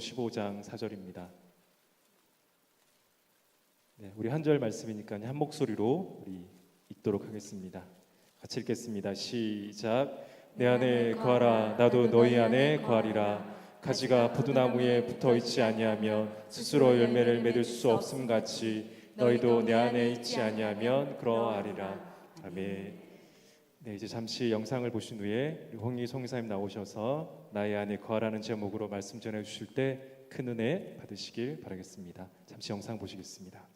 15장 4절입니다. 네, 우리 한 절 말씀이니까 한 목소리로 우리 읽도록 하겠습니다. 같이 읽겠습니다. 시작. 내 안에 거하라 나도 너희 안에 거하리라. 가지가 포도나무에 붙어 있지 아니하면 스스로 열매를 맺을 수 없음 같이 너희도 내 안에 있지 아니하면 그러하리라. 아멘. 네, 이제 잠시 영상을 보신 후에 홍희 송사님 나오셔서 나의 안에 거하라는 제목으로 말씀 전해 주실 때 큰 은혜 받으시길 바라겠습니다. 잠시 영상 보시겠습니다.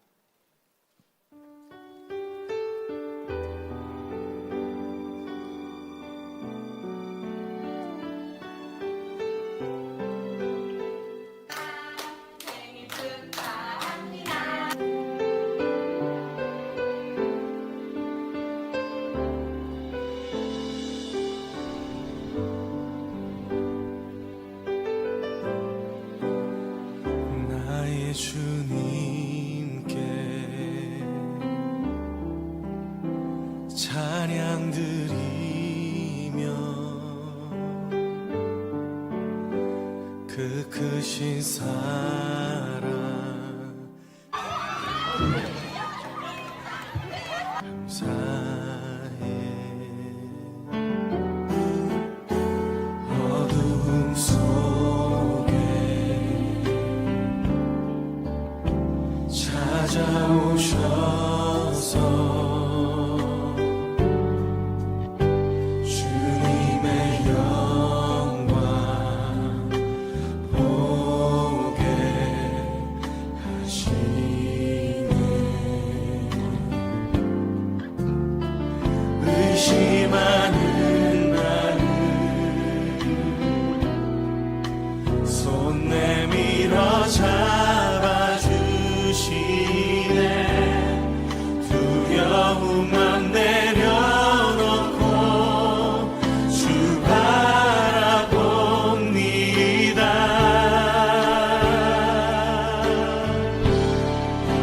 주님께 찬양 드리며 그 크신 사랑 감사해. 어둠 속에 찾아오셔서 주님의 영광 보게 하시네. 의심하는 나를 손 내밀어 두려움만 내려놓고 주 바라봅니다.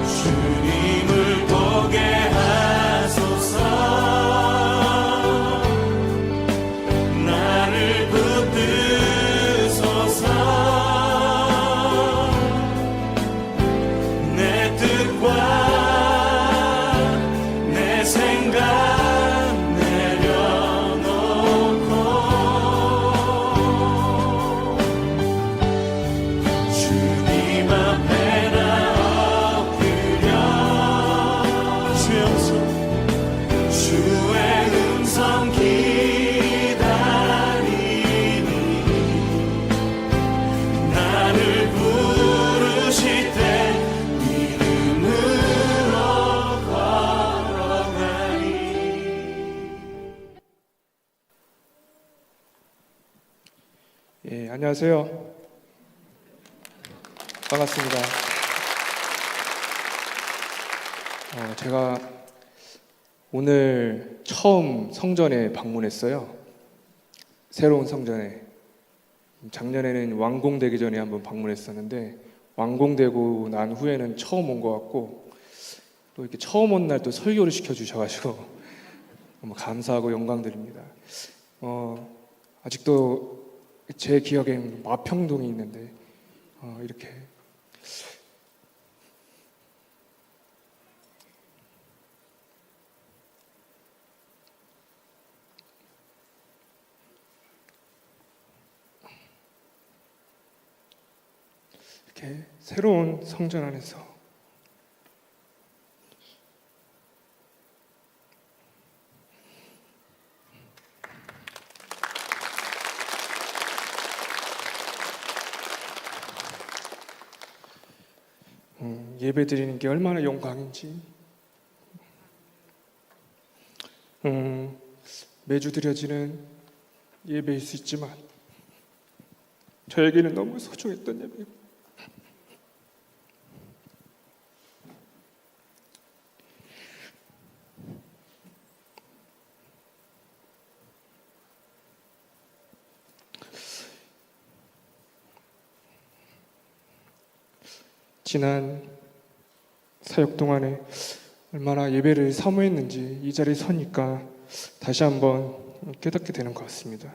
주님을 보게 하소서. 나를 붙드소서. 내 뜻과 생각 내려놓고 주님 앞에 나 엎드려 주여서 주의 음성 기다리니 나를 부르실 때 안녕하세요. 반갑습니다. 제가 오늘 처음 성전에 방문했어요. 새로운 성전에. 작년에는 완공되기 전에 한번 방문했었는데 완공되고 난 후에는 처음 온 것 같고 또 이렇게 처음 온 날 또 설교를 시켜주셔가지고 너무 감사하고 영광드립니다. 아직도 제 기억엔 마평동이 있는데 이렇게 새로운 성전 안에서 예배 드리는 게 얼마나 영광인지 매주 드려지는 예배일 수 있지만 저에게는 너무 소중했던 예배고 지난 사역 동안에 얼마나 예배를 사모했는지 이 자리에 서니까 다시 한번 깨닫게 되는 것 같습니다.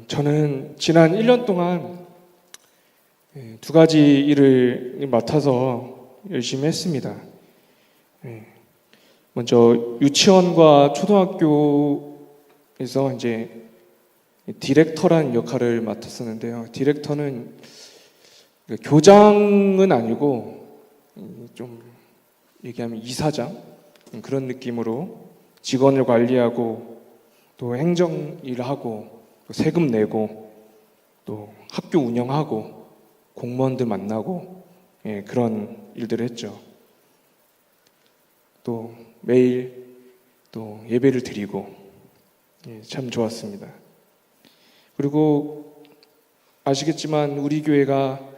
저는 지난 1년 동안 두 가지 일을 맡아서 열심히 했습니다. 먼저 유치원과 초등학교에서 이제 디렉터란 역할을 맡았었는데요. 디렉터는 교장은 아니고 좀 얘기하면 이사장 그런 느낌으로 직원을 관리하고 또 행정 일을 하고 또 세금 내고 또 학교 운영하고 공무원들 만나고 그런 일들을 했죠. 또 매일 또 예배를 드리고 참 좋았습니다. 그리고 아시겠지만 우리 교회가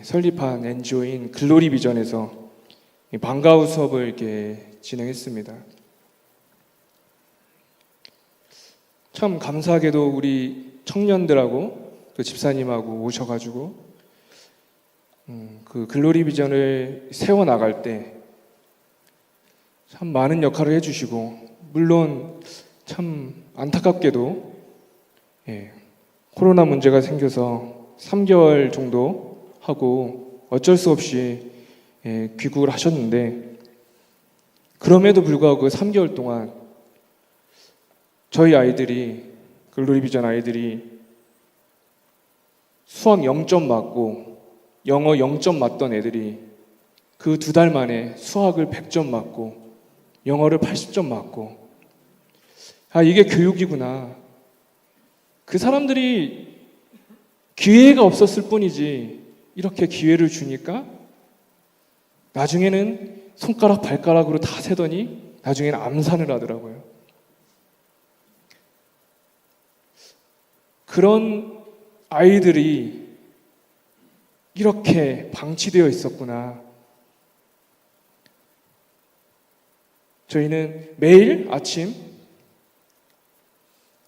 설립한 NGO인 글로리 비전에서 방과후 수업을 이렇게 진행했습니다. 참 감사하게도 우리 청년들하고 또 집사님하고 오셔가지고 그 글로리 비전을 세워 나갈 때 참 많은 역할을 해주시고, 물론 참 안타깝게도 코로나 문제가 생겨서 3개월 정도 하고 어쩔 수 없이 귀국을 하셨는데, 그럼에도 불구하고 그 3개월 동안 저희 아이들이, 글로리 비전 아이들이 수학 0점 맞고 영어 0점 맞던 애들이 그 2달 만에 수학을 100점 맞고 영어를 80점 맞고, 아, 이게 교육이구나. 그 사람들이 기회가 없었을 뿐이지 이렇게 기회를 주니까 나중에는 손가락 발가락으로 다 세더니 나중에는 암산을 하더라고요. 그런 아이들이 이렇게 방치되어 있었구나. 저희는 매일 아침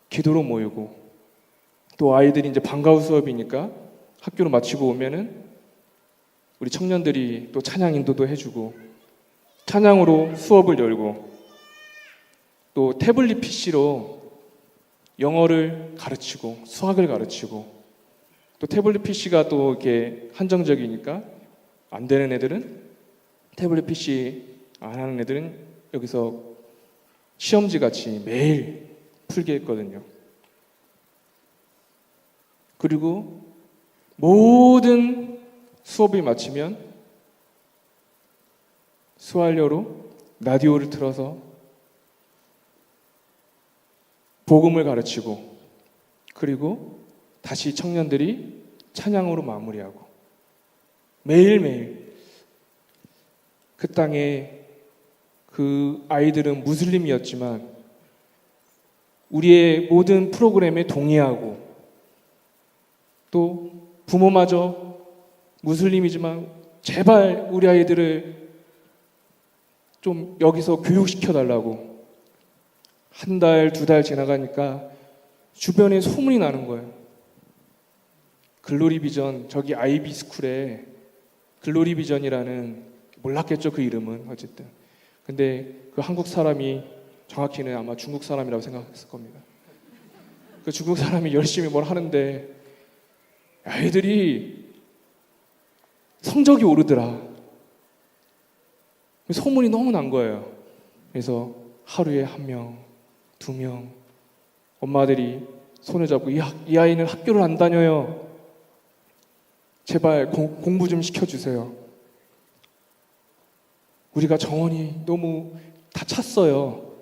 기도로 모이고, 또 아이들이 이제 방과후 수업이니까 학교로 마치고 오면은 우리 청년들이 또 찬양 인도도 해주고, 찬양으로 수업을 열고, 또 태블릿 PC로 영어를 가르치고 수학을 가르치고, 또 태블릿 PC가 또 이렇게 한정적이니까 안 되는 애들은 태블릿 PC 안 하는 애들은 여기서 시험지 같이 매일 풀게 했거든요. 그리고 모든 수업이 마치면 수활료로 라디오를 틀어서 복음을 가르치고, 그리고 다시 청년들이 찬양으로 마무리하고, 매일매일 그 땅에 그 아이들은 무슬림이었지만 우리의 모든 프로그램에 동의하고, 또 부모마저 무슬림이지만 제발 우리 아이들을 좀 여기서 교육시켜달라고, 한 달, 2달 지나가니까 주변에 소문이 나는 거예요. 글로리 비전, 저기 아이비 스쿨에 글로리 비전이라는, 몰랐겠죠 그 이름은. 어쨌든 근데 그 한국 사람이, 정확히는 아마 중국 사람이라고 생각했을 겁니다. 그 중국 사람이 열심히 뭘 하는데 아이들이 성적이 오르더라. 소문이 너무 난 거예요. 그래서 하루에 1명, 2명 엄마들이 손을 잡고 이 아이는 학교를 안 다녀요. 제발 공부 좀 시켜주세요. 우리가 정원이 너무 다 찼어요.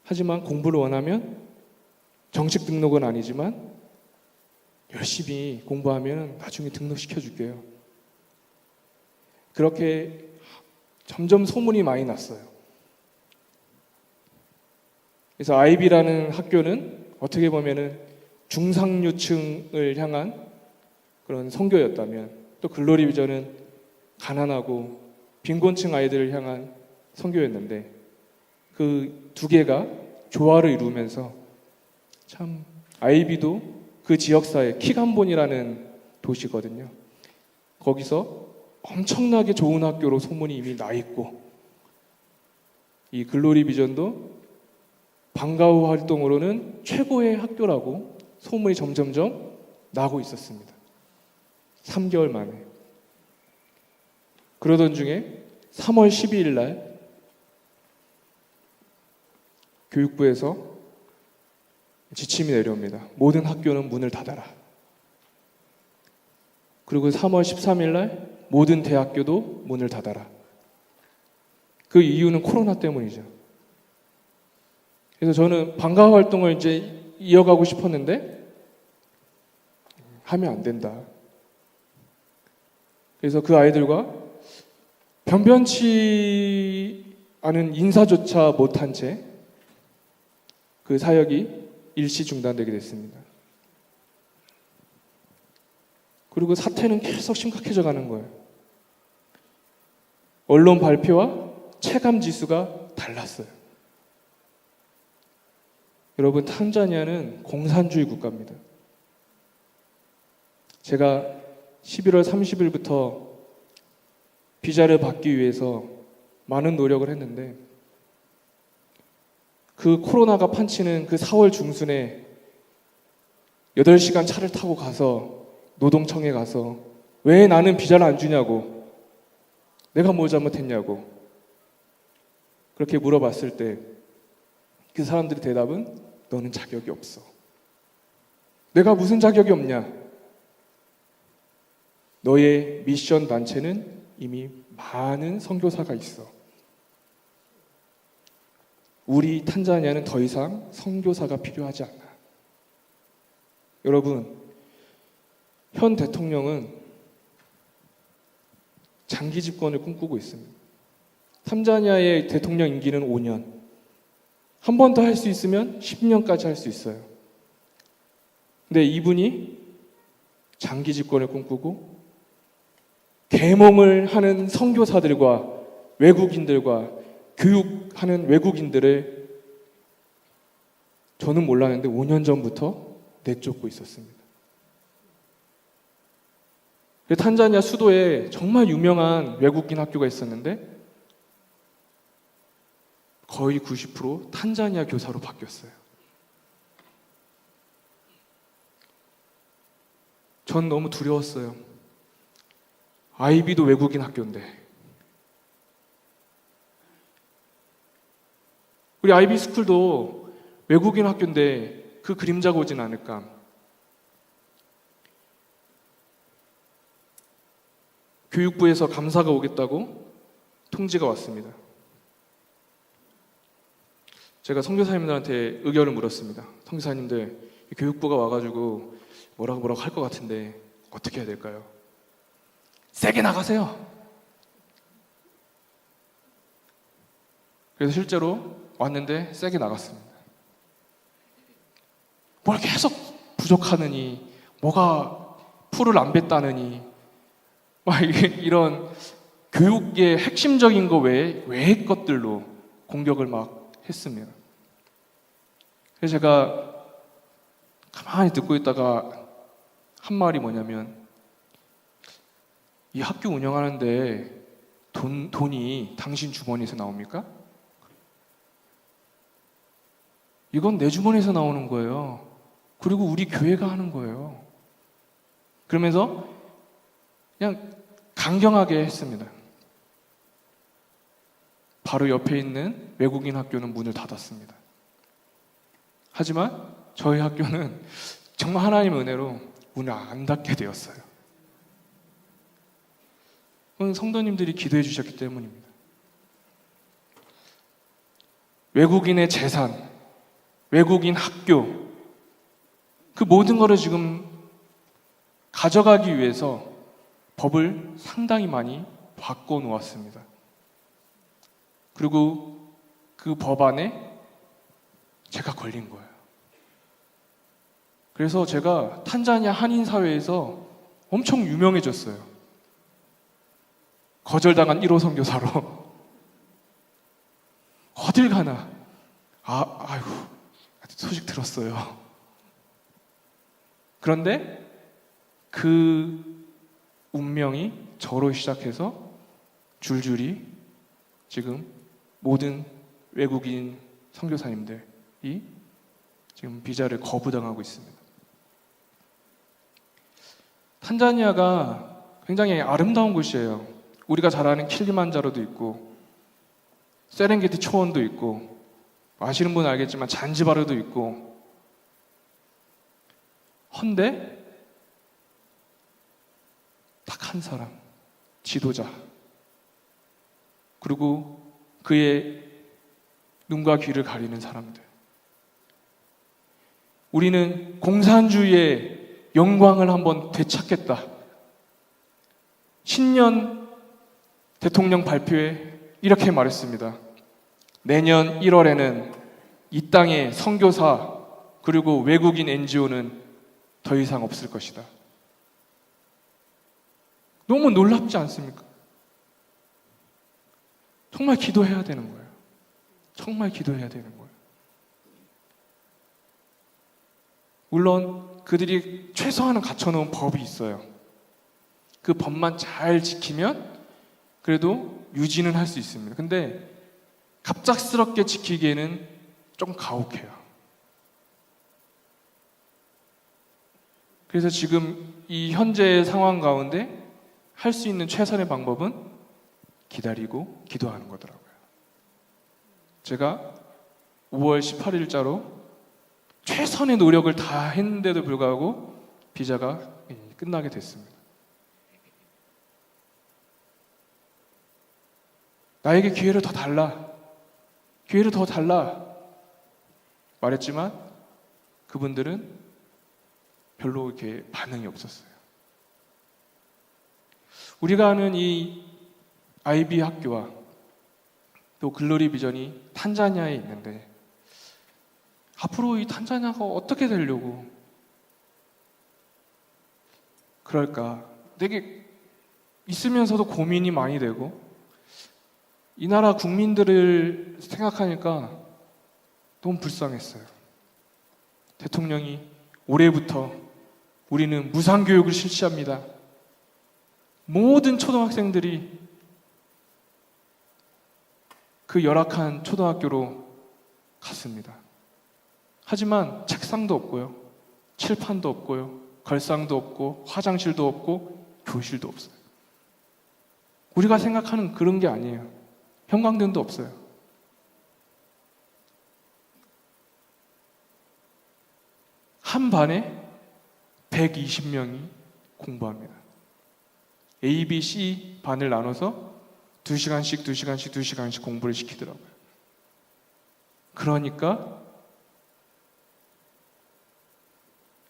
하지만 공부를 원하면 정식 등록은 아니지만 열심히 공부하면 나중에 등록시켜줄게요. 그렇게 점점 소문이 많이 났어요. 그래서 아이비라는 학교는 어떻게 보면은 중상류층을 향한 그런 선교였다면, 또 글로리 비전은 가난하고 빈곤층 아이들을 향한 선교였는데, 그 두 개가 조화를 이루면서 참 아이비도 그 지역사회 킥한본이라는 도시거든요. 거기서 엄청나게 좋은 학교로 소문이 이미 나 있고, 이 글로리 비전도 방과후 활동으로는 최고의 학교라고 소문이 점점점 나고 있었습니다. 3개월 만에. 그러던 중에 3월 12일 날 교육부에서 지침이 내려옵니다. 모든 학교는 문을 닫아라. 그리고 3월 13일 날 모든 대학교도 문을 닫아라. 그 이유는 코로나 때문이죠. 그래서 저는 방과 활동을 이제 이어가고 싶었는데 하면 안 된다. 그래서 그 아이들과 변변치 않은 인사조차 못한 채 그 사역이 일시 중단되게 됐습니다. 그리고 사태는 계속 심각해져 가는 거예요. 언론 발표와 체감 지수가 달랐어요. 여러분, 탄자니아는 공산주의 국가입니다. 제가 11월 30일부터 비자를 받기 위해서 많은 노력을 했는데 그 코로나가 판치는 그 4월 중순에 8시간 차를 타고 가서 노동청에 가서 왜 나는 비자를 안 주냐고, 내가 뭐 잘못했냐고 그렇게 물어봤을 때 그 사람들의 대답은 너는 자격이 없어. 내가 무슨 자격이 없냐? 너의 미션 단체는 이미 많은 선교사가 있어. 우리 탄자니아는 더 이상 선교사가 필요하지 않아. 여러분, 현 대통령은 장기 집권을 꿈꾸고 있습니다. 탄자니아의 대통령 임기는 5년. 한 번 더 할 수 있으면 10년까지 할 수 있어요. 근데 이분이 장기 집권을 꿈꾸고 계몽을 하는 선교사들과 외국인들과 교육하는 외국인들을 저는 몰랐는데 5년 전부터 내쫓고 있었습니다. 탄자니아 수도에 정말 유명한 외국인 학교가 있었는데 거의 90% 탄자니아 교사로 바뀌었어요. 전 너무 두려웠어요. 아이비도 외국인 학교인데. 우리 아이비 스쿨도 외국인 학교인데 그 그림자가 오진 않을까. 교육부에서 감사가 오겠다고 통지가 왔습니다. 제가 선교사님들한테 의견을 물었습니다. 선교사님들, 교육부가 와가지고 뭐라고 할 것 같은데 어떻게 해야 될까요? 세게 나가세요. 그래서 실제로 왔는데 세게 나갔습니다. 뭘 계속 부족하느니, 뭐가 풀을 안 뱉다느니, 막 이런 교육의 핵심적인 거 외의 것들로 공격을 막 했습니다. 그래서 제가 가만히 듣고 있다가 한 말이 뭐냐면, 이 학교 운영하는데 돈이 당신 주머니에서 나옵니까? 이건 내 주머니에서 나오는 거예요. 그리고 우리 교회가 하는 거예요. 그러면서 그냥 강경하게 했습니다. 바로 옆에 있는 외국인 학교는 문을 닫았습니다. 하지만 저희 학교는 정말 하나님의 은혜로 문을 안 닫게 되었어요. 그건 성도님들이 기도해 주셨기 때문입니다. 외국인의 재산, 외국인 학교, 그 모든 것을 지금 가져가기 위해서 법을 상당히 많이 바꿔놓았습니다. 그리고 그 법안에 제가 걸린 거예요. 그래서 제가 탄자니아 한인사회에서 엄청 유명해졌어요. 거절당한 1호 선교사로. 어딜 가나 아이고 소식 들었어요. 그런데 그 운명이 저로 시작해서 줄줄이 지금 모든 외국인 선교사님들이 지금 비자를 거부당하고 있습니다. 탄자니아가 굉장히 아름다운 곳이에요. 우리가 잘 아는 킬리만자로도 있고 세렝게티 초원도 있고 아시는 분은 알겠지만 잔지바르도 있고. 헌데 딱 한 사람, 지도자, 그리고 그의 눈과 귀를 가리는 사람들. 우리는 공산주의의 영광을 한번 되찾겠다. 신년 대통령 발표에 이렇게 말했습니다. 내년 1월에는 이 땅에 선교사 그리고 외국인 NGO는 더 이상 없을 것이다. 너무 놀랍지 않습니까? 정말 기도해야 되는 거예요. 정말 기도해야 되는 거예요. 물론 그들이 최소한은 갖춰놓은 법이 있어요. 그 법만 잘 지키면 그래도 유지는 할 수 있습니다. 근데 갑작스럽게 지키기에는 좀 가혹해요. 그래서 지금 이 현재의 상황 가운데 할 수 있는 최선의 방법은 기다리고 기도하는 거더라고요. 제가 5월 18일자로 최선의 노력을 다 했는데도 불구하고 비자가 끝나게 됐습니다. 나에게 기회를 더 달라, 기회를 더 달라 말했지만 그분들은 별로 이렇게 반응이 없었어요. 우리가 아는 이 IB 학교와 또 글로리 비전이 탄자니아에 있는데 앞으로 이 탄자니아가 어떻게 되려고 그럴까 되게 있으면서도 고민이 많이 되고, 이 나라 국민들을 생각하니까 너무 불쌍했어요. 대통령이 올해부터 우리는 무상교육을 실시합니다. 모든 초등학생들이 그 열악한 초등학교로 갔습니다. 하지만 책상도 없고요, 칠판도 없고요, 걸상도 없고, 화장실도 없고, 교실도 없어요. 우리가 생각하는 그런 게 아니에요. 형광등도 없어요. 한 반에 120명이 공부합니다. A, B, C 반을 나눠서 2시간씩 공부를 시키더라고요. 그러니까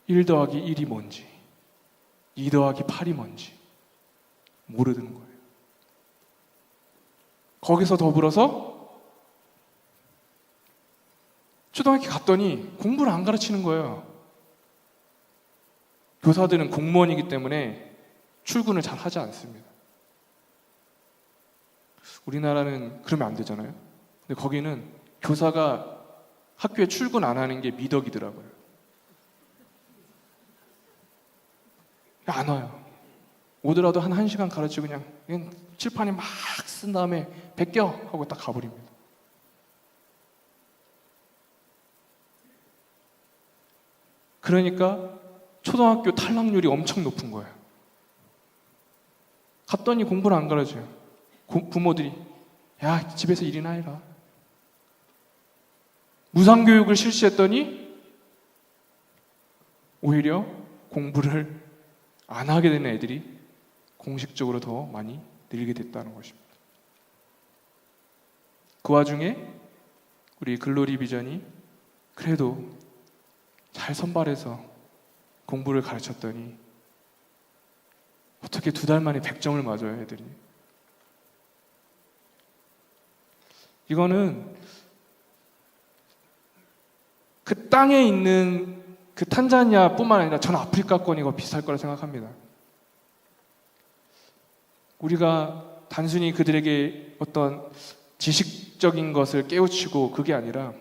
1 더하기 1이 뭔지, 2 더하기 8이 뭔지 모르는 거예요. 거기서 더불어서 초등학교 갔더니 공부를 안 가르치는 거예요. 교사들은 공무원이기 때문에 출근을 잘 하지 않습니다. 우리나라는 그러면 안 되잖아요. 근데 거기는 교사가 학교에 출근 안 하는 게 미덕이더라고요. 안 와요. 오더라도 한 1시간 가르치고 그냥 칠판에 막 쓴 다음에 베껴 하고 딱 가버립니다. 그러니까 초등학교 탈락률이 엄청 높은 거예요. 갔더니 공부를 안 가르쳐요. 부모들이 야, 집에서 일이나 해라. 무상교육을 실시했더니 오히려 공부를 안 하게 되는 애들이 공식적으로 더 많이 늘게 됐다는 것입니다. 그 와중에 우리 글로리 비전이 그래도 잘 선발해서 공부를 가르쳤더니 어떻게 2달 만에 100점을 맞아요, 애들이. 이거는 그 땅에 있는 그 탄자니아뿐만 아니라 전 아프리카권이고 비슷할 거라 생각합니다. 우리가 단순히 그들에게 어떤 지식적인 것을 깨우치고 그게 아니라,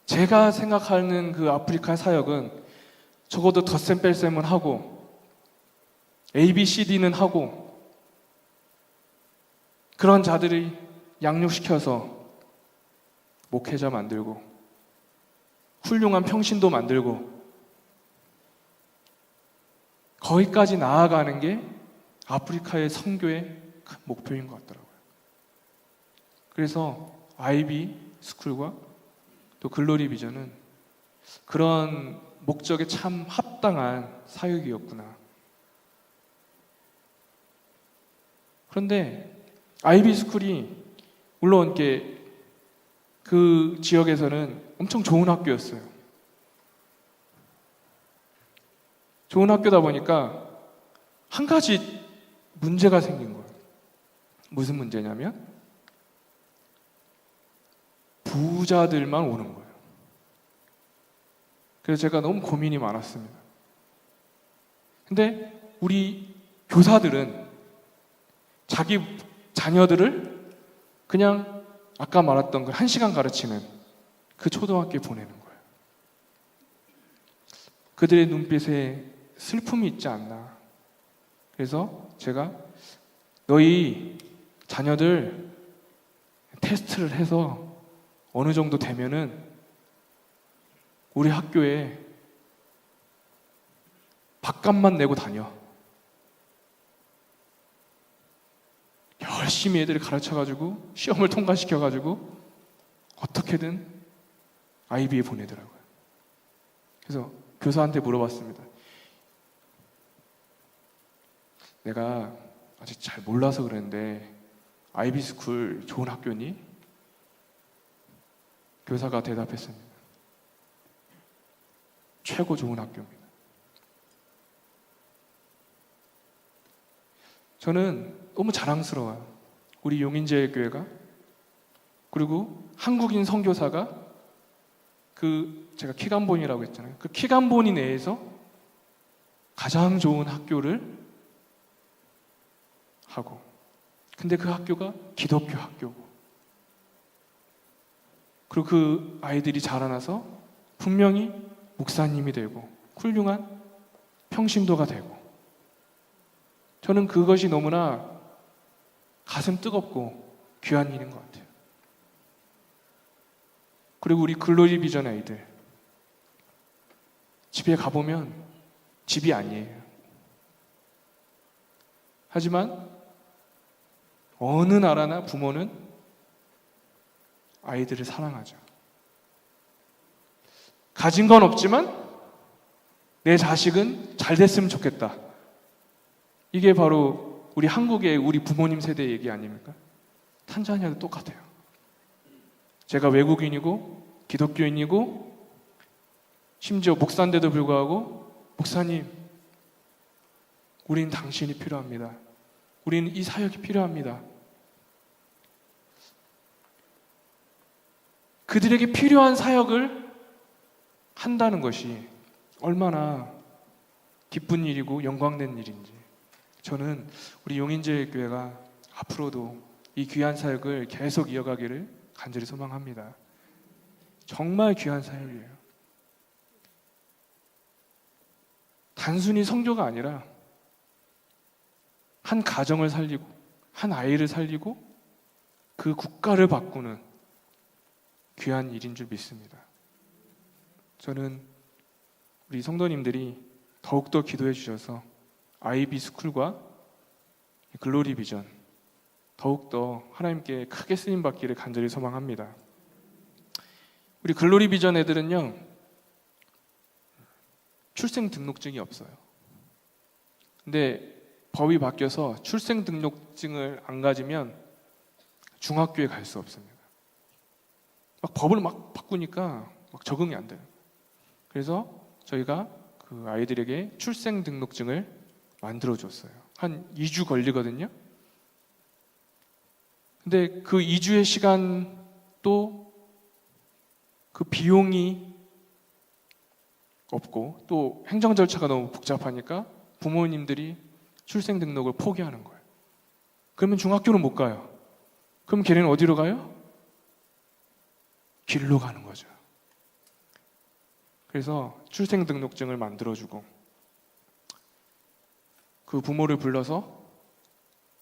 제가 생각하는 그 아프리카 사역은 적어도 덧셈 뺄셈은 하고 ABCD는 하고 그런 자들이 양육시켜서 목회자 만들고 훌륭한 평신도 만들고 거기까지 나아가는 게 아프리카의 선교의 큰 목표인 것 같더라고요. 그래서 IB 스쿨과 또 글로리 비전은 그런 목적에 참 합당한 사역이었구나. 그런데 IB 스쿨이 물론 이렇게 그 지역에서는 엄청 좋은 학교였어요. 좋은 학교다 보니까 한 가지 문제가 생긴 거예요. 무슨 문제냐면 부자들만 오는 거예요. 그래서 제가 너무 고민이 많았습니다. 근데 우리 교사들은 자기 자녀들을 그냥 아까 말했던 그 1시간 가르치는 그 초등학교에 보내는 거예요. 그들의 눈빛에 슬픔이 있지 않나. 그래서 제가 너희 자녀들 테스트를 해서 어느 정도 되면은 우리 학교에 밥값만 내고 다녀. 열심히 애들을 가르쳐가지고 시험을 통과시켜가지고 어떻게든 IB에 보내더라고요. 그래서 교사한테 물어봤습니다. 내가 아직 잘 몰라서 그랬는데 IB 스쿨 좋은 학교니? 교사가 대답했습니다. 최고 좋은 학교입니다. 저는 너무 자랑스러워요. 우리 용인제일교회가 그리고 한국인 선교사가 제가 키간본이라고 했잖아요. 그 키간본이 내에서 가장 좋은 학교를 하고 근데 그 학교가 기독교 학교고 그리고 그 아이들이 자라나서 분명히 목사님이 되고 훌륭한 평신도가 되고 저는 그것이 너무나 가슴 뜨겁고 귀한 일인 것 같아요. 그리고 우리 글로리 비전 아이들 집에 가보면 집이 아니에요. 하지만 어느 나라나 부모는 아이들을 사랑하죠. 가진 건 없지만 내 자식은 잘 됐으면 좋겠다. 이게 바로 우리 한국의 우리 부모님 세대 얘기 아닙니까? 탄자니아도 똑같아요. 제가 외국인이고 기독교인이고 심지어 목사인데도 불구하고 목사님, 우린 당신이 필요합니다. 우리는 이 사역이 필요합니다. 그들에게 필요한 사역을 한다는 것이 얼마나 기쁜 일이고 영광된 일인지 저는 우리 용인제일교회가 앞으로도 이 귀한 사역을 계속 이어가기를 간절히 소망합니다. 정말 귀한 사역이에요. 단순히 선교가 아니라 한 가정을 살리고 한 아이를 살리고 그 국가를 바꾸는 귀한 일인 줄 믿습니다. 저는 우리 성도님들이 더욱더 기도해 주셔서 IB 스쿨과 글로리 비전 더욱더 하나님께 크게 쓰임 받기를 간절히 소망합니다. 우리 글로리 비전 애들은요 출생 등록증이 없어요. 근데 법이 바뀌어서 출생 등록증을 안 가지면 중학교에 갈 수 없습니다. 막 법을 막 바꾸니까 막 적응이 안 돼요. 그래서 저희가 그 아이들에게 출생 등록증을 만들어 줬어요. 한 2주 걸리거든요. 근데 그 2주의 시간도 그 비용이 없고 또 행정 절차가 너무 복잡하니까 부모님들이 출생 등록을 포기하는 거예요. 그러면 중학교는 못 가요. 그럼 걔네는 어디로 가요? 길로 가는 거죠. 그래서 출생 등록증을 만들어주고 그 부모를 불러서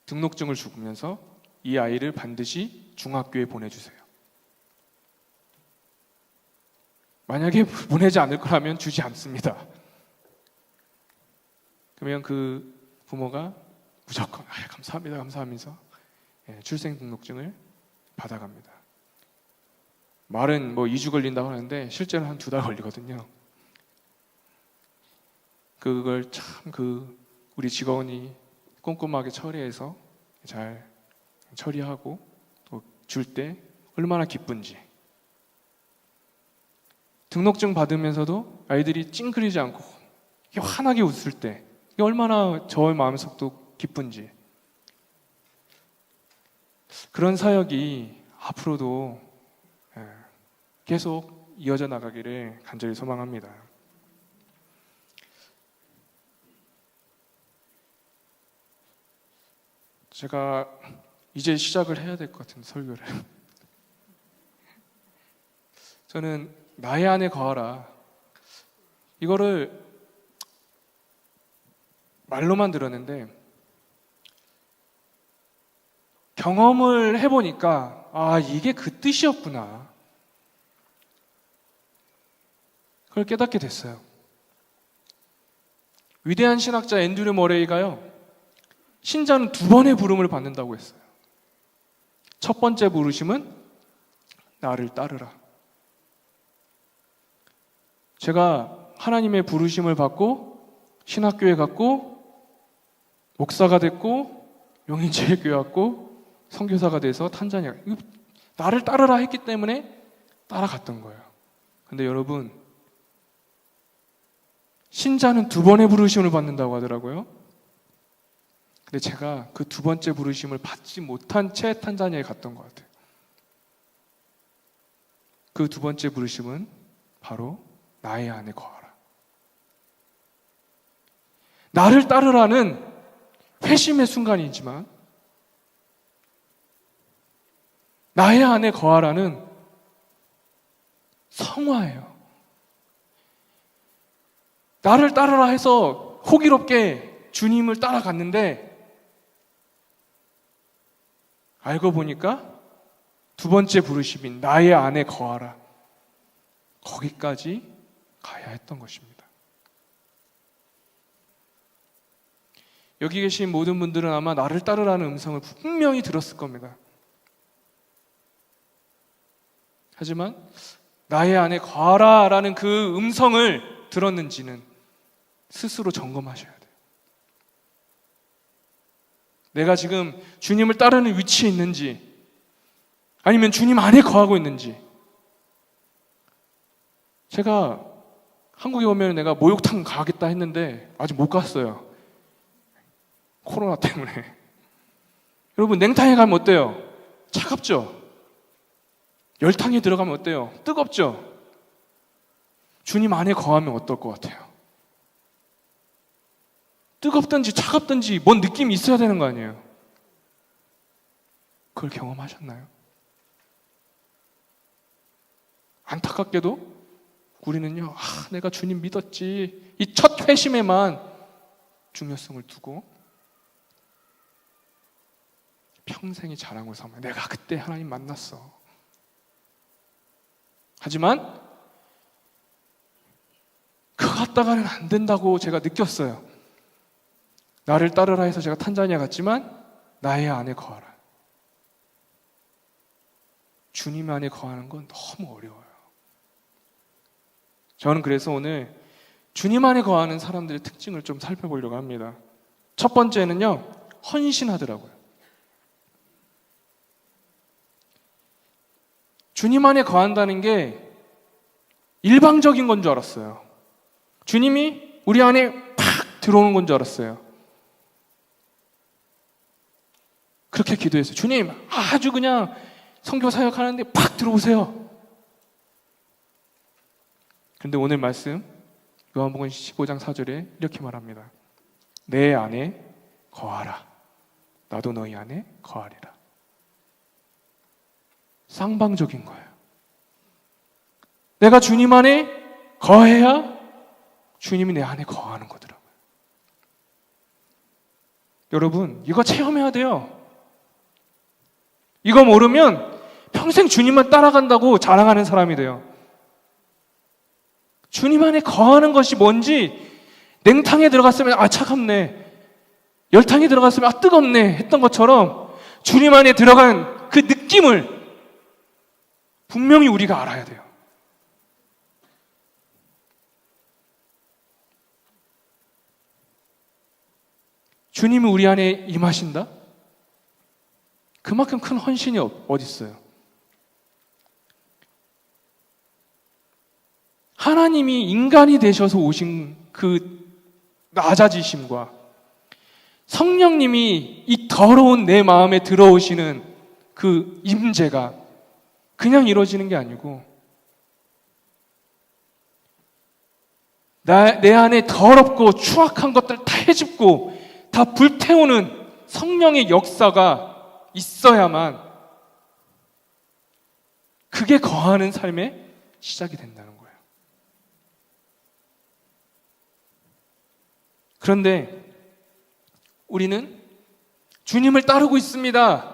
등록증을 주면서 이 아이를 반드시 중학교에 보내주세요. 만약에 보내지 않을 거라면 주지 않습니다. 그러면 그 부모가 무조건 감사합니다 감사하면서 출생등록증을 받아갑니다. 말은 뭐 2주 걸린다고 하는데 실제로 한 2달 걸리거든요. 그걸 참 우리 직원이 꼼꼼하게 처리해서 잘 처리하고 또 줄 때 얼마나 기쁜지. 등록증 받으면서도 아이들이 찡그리지 않고 환하게 웃을 때 이게 얼마나 저의 마음속도 기쁜지. 그런 사역이 앞으로도 계속 이어져 나가기를 간절히 소망합니다. 제가 이제 시작을 해야 될 것 같은데 설교를 저는 나의 안에 거하라 이거를 말로만 들었는데 경험을 해보니까 이게 그 뜻이었구나 그걸 깨닫게 됐어요. 위대한 신학자 앤드류 머레이가요 신자는 2번의 부름을 받는다고 했어요. 첫 번째 부르심은 나를 따르라. 제가 하나님의 부르심을 받고 신학교에 갔고 목사가 됐고 용인제일교회 왔고 선교사가 돼서 탄자니아 나를 따르라 했기 때문에 따라갔던 거예요. 근데 여러분 신자는 2번의 부르심을 받는다고 하더라고요. 근데 제가 그 2번째 부르심을 받지 못한 채 탄자니아에 갔던 것 같아요. 그 2번째 부르심은 바로 나의 안에 거하라. 나를 따르라는 회심의 순간이지만 나의 안에 거하라는 성화예요. 나를 따르라 해서 호기롭게 주님을 따라갔는데 알고 보니까 2번째 부르심인 나의 안에 거하라 거기까지 가야 했던 것입니다. 여기 계신 모든 분들은 아마 나를 따르라는 음성을 분명히 들었을 겁니다. 하지만 나의 안에 거하라 라는 그 음성을 들었는지는 스스로 점검하셔야 돼요. 내가 지금 주님을 따르는 위치에 있는지 아니면 주님 안에 거하고 있는지. 제가 한국에 오면 내가 목욕탕 가겠다 했는데 아직 못 갔어요. 코로나 때문에. 여러분 냉탕에 가면 어때요? 차갑죠? 열탕에 들어가면 어때요? 뜨겁죠? 주님 안에 거하면 어떨 것 같아요? 뜨겁든지 차갑든지 뭔 느낌이 있어야 되는 거 아니에요? 그걸 경험하셨나요? 안타깝게도 우리는요, 내가 주님 믿었지. 이 첫 회심에만 중요성을 두고 평생의 자랑을 삼아요. 내가 그때 하나님 만났어. 하지만 그거 갖다가는 안 된다고 제가 느꼈어요. 나를 따르라 해서 제가 탄자니아 갔지만 나의 안에 거하라. 주님 안에 거하는 건 너무 어려워요. 저는 그래서 오늘 주님 안에 거하는 사람들의 특징을 좀 살펴보려고 합니다. 첫 번째는요, 헌신하더라고요. 주님 안에 거한다는 게 일방적인 건 줄 알았어요. 주님이 우리 안에 팍 들어오는 건 줄 알았어요. 그렇게 기도했어요. 주님, 아주 그냥 선교 사역하는데 팍 들어오세요. 그런데 오늘 말씀 요한복음 15장 4절에 이렇게 말합니다. 내 안에 거하라. 나도 너희 안에 거하리라. 쌍방적인 거예요. 내가 주님 안에 거해야 주님이 내 안에 거하는 거더라고요. 여러분, 이거 체험해야 돼요. 이거 모르면 평생 주님만 따라간다고 자랑하는 사람이 돼요. 주님 안에 거하는 것이 뭔지 냉탕에 들어갔으면 아 차갑네, 열탕에 들어갔으면 아 뜨겁네 했던 것처럼 주님 안에 들어간 그 느낌을 분명히 우리가 알아야 돼요. 주님이 우리 안에 임하신다? 그만큼 큰 헌신이 어디 있어요? 하나님이 인간이 되셔서 오신 그 낮아지심과 성령님이 이 더러운 내 마음에 들어오시는 그 임재가 그냥 이루어지는 게 아니고 내 안에 더럽고 추악한 것들 다 헤집고 다 불태우는 성령의 역사가 있어야만 그게 거하는 삶의 시작이 된다는 거예요. 그런데 우리는 주님을 따르고 있습니다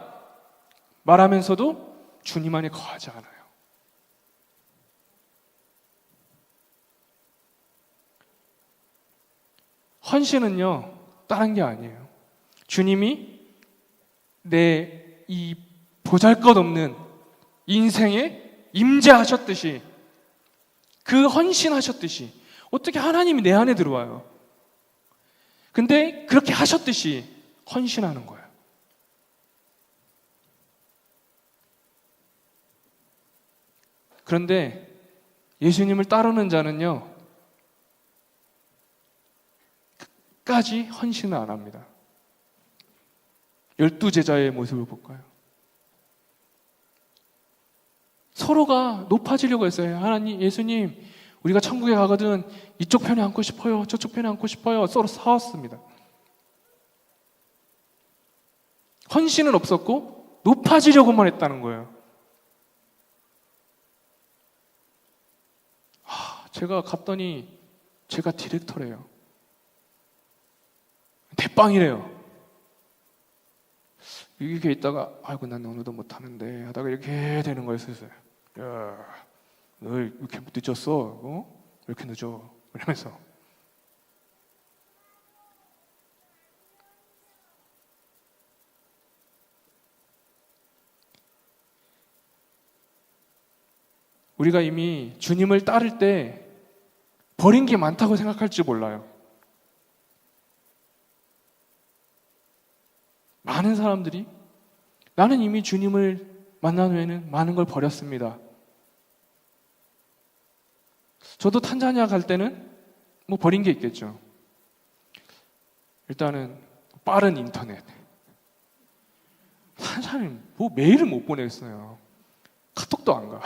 말하면서도 주님 안에 거하지 않아요. 헌신은요, 다른 게 아니에요. 주님이 내 이 보잘것없는 인생에 임재하셨듯이, 그 헌신하셨듯이, 어떻게 하나님이 내 안에 들어와요? 근데 그렇게 하셨듯이 헌신하는 거예요. 그런데 예수님을 따르는 자는요, 끝까지 헌신을 안 합니다. 12제자의 모습을 볼까요? 서로가 높아지려고 했어요. 하나님, 예수님, 우리가 천국에 가거든 이쪽 편에 앉고 싶어요, 저쪽 편에 앉고 싶어요. 서로 싸웠습니다. 헌신은 없었고 높아지려고만 했다는 거예요. 제가 갔더니 제가 디렉터래요. 대빵이래요. 이렇게 있다가 아이고 난 오늘도 못하는데 하다가 이렇게 되는 거예요. 슬슬. 야, 너 이렇게 늦었어? 어? 왜 이렇게 늦어? 이러면서. 우리가 이미 주님을 따를 때 버린 게 많다고 생각할지 몰라요. 많은 사람들이 나는 이미 주님을 만난 후에는 많은 걸 버렸습니다. 저도 탄자니아 갈 때는 뭐 버린 게 있겠죠. 일단은 빠른 인터넷. 탄자니아는 뭐 메일을 못 보내겠어요. 카톡도 안 가.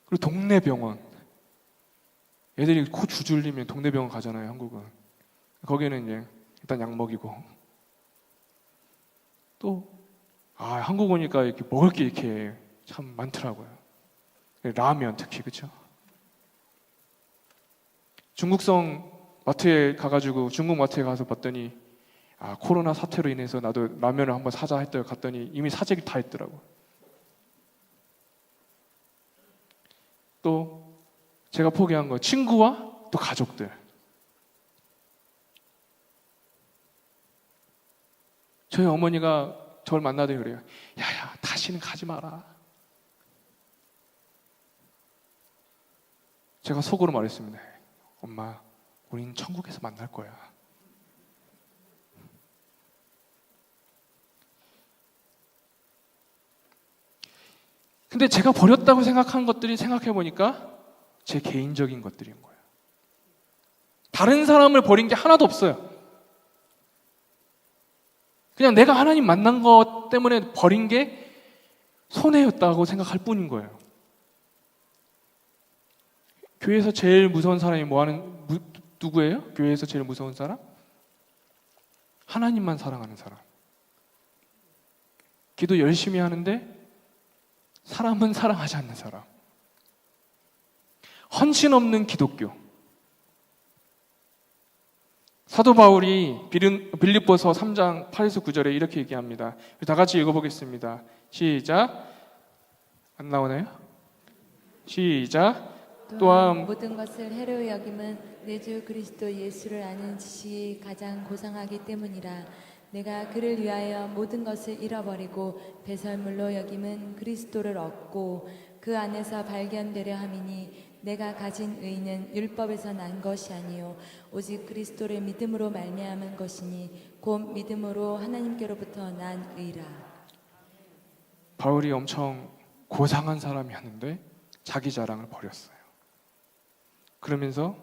그리고 동네 병원. 애들이 코 주줄리면 동네 병원 가잖아요, 한국은. 거기는 이제 일단 약 먹이고. 또, 한국 오니까 이렇게 먹을 게 이렇게 참 많더라고요. 라면 특히, 그쵸? 중국성 마트에 가가지고, 중국 마트에 가서 봤더니, 코로나 사태로 인해서 나도 라면을 한번 사자 했더니 갔더니 이미 사재기 다 했더라고요. 또, 제가 포기한 거, 친구와 또 가족들. 저희 어머니가 저를 만나더니 그래요. 야야, 다시는 가지 마라. 제가 속으로 말했습니다. 엄마, 우린 천국에서 만날 거야. 근데 제가 버렸다고 생각한 것들이 생각해보니까 제 개인적인 것들인 거예요. 다른 사람을 버린 게 하나도 없어요. 그냥 내가 하나님 만난 것 때문에 버린 게 손해였다고 생각할 뿐인 거예요. 교회에서 제일 무서운 사람이 누구예요? 교회에서 제일 무서운 사람? 하나님만 사랑하는 사람. 기도 열심히 하는데 사람은 사랑하지 않는 사람. 헌신 없는 기독교. 사도 바울이 빌립보서 3장 8에서 9절에 이렇게 얘기합니다. 다 같이 읽어보겠습니다. 시작. 안 나오나요? 시작. 또한 모든 것을 해로 여김은 내 주 그리스도 예수를 아는 지식이 가장 고상하기 때문이라. 내가 그를 위하여 모든 것을 잃어버리고 배설물로 여김은 그리스도를 얻고 그 안에서 발견되려 함이니 내가 가진 의는 율법에서 난 것이 아니요 오직 그리스도를 믿음으로 말미암은 것이니 곧 믿음으로 하나님께로부터 난 의라. 바울이 엄청 고상한 사람이었는데 자기 자랑을 버렸어요. 그러면서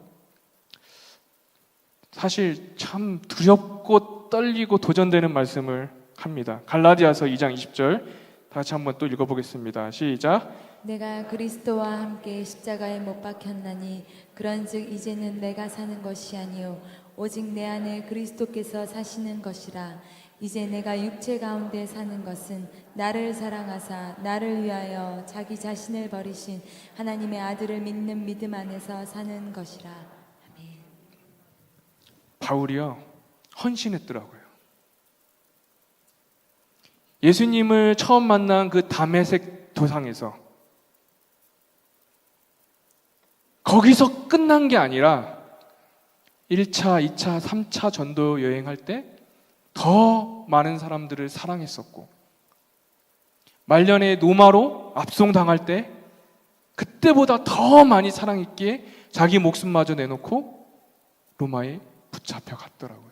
사실 참 두렵고 떨리고 도전되는 말씀을 합니다. 갈라디아서 2장 20절 다 같이 한번 또 읽어보겠습니다. 시작. 내가 그리스도와 함께 십자가에 못 박혔나니 그런즉 이제는 내가 사는 것이 아니요 오직 내 안에 그리스도께서 사시는 것이라. 이제 내가 육체 가운데 사는 것은 나를 사랑하사 나를 위하여 자기 자신을 버리신 하나님의 아들을 믿는 믿음 안에서 사는 것이라. 아멘. 바울이요 헌신했더라고요. 예수님을 처음 만난 그 다메섹 도상에서 거기서 끝난 게 아니라 1차, 2차, 3차 전도 여행할 때 더 많은 사람들을 사랑했었고 말년에 노마로 압송당할 때 그때보다 더 많이 사랑했기에 자기 목숨마저 내놓고 로마에 붙잡혀 갔더라고요.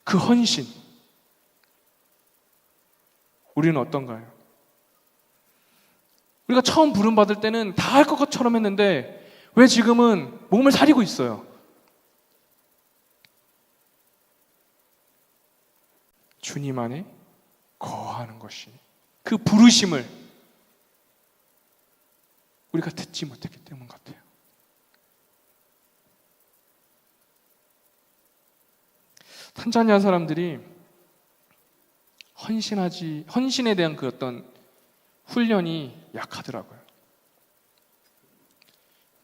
그 헌신 우리는 어떤가요? 우리가 처음 부름받을 때는 다 할 것처럼 했는데 왜 지금은 몸을 사리고 있어요? 주님 안에 거하는 것이 그 부르심을 우리가 듣지 못했기 때문 같아요. 탄자니아 사람들이 헌신에 대한 그 어떤 훈련이 약하더라고요.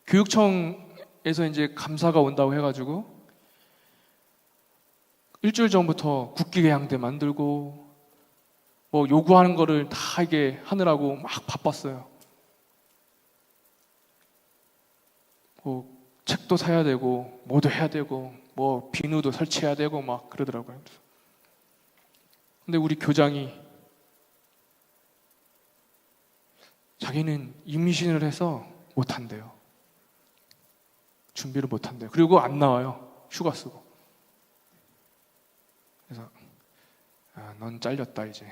교육청에서 이제 감사가 온다고 해가지고 일주일 전부터 국기개양대 만들고 뭐 요구하는 거를 다 이게 하느라고 막 바빴어요. 뭐 책도 사야 되고 뭐도 해야 되고 뭐 비누도 설치해야 되고 막 그러더라고요. 근데 우리 교장이 자기는 임신을 해서 못한대요. 준비를 못한대요. 그리고 안 나와요. 휴가 쓰고. 그래서 넌 잘렸다 이제.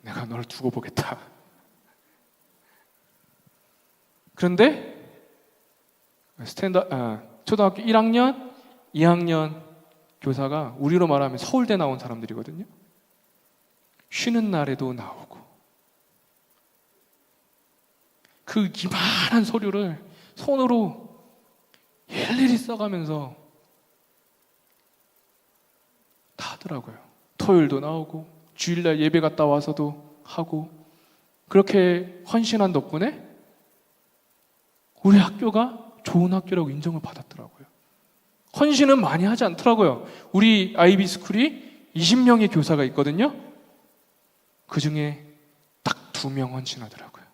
내가 너를 두고 보겠다. 그런데 초등학교 1학년, 2학년 교사가 우리로 말하면 서울대 나온 사람들이거든요. 쉬는 날에도 나오고 그 이만한 서류를 손으로 일일이 써가면서 다 하더라고요. 토요일도 나오고 주일날 예배 갔다 와서도 하고 그렇게 헌신한 덕분에 우리 학교가 좋은 학교라고 인정을 받았더라고요. 헌신은 많이 하지 않더라고요. 우리 아이비 스쿨이 20명의 교사가 있거든요. 그 중에 딱 2명 헌신하더라고요.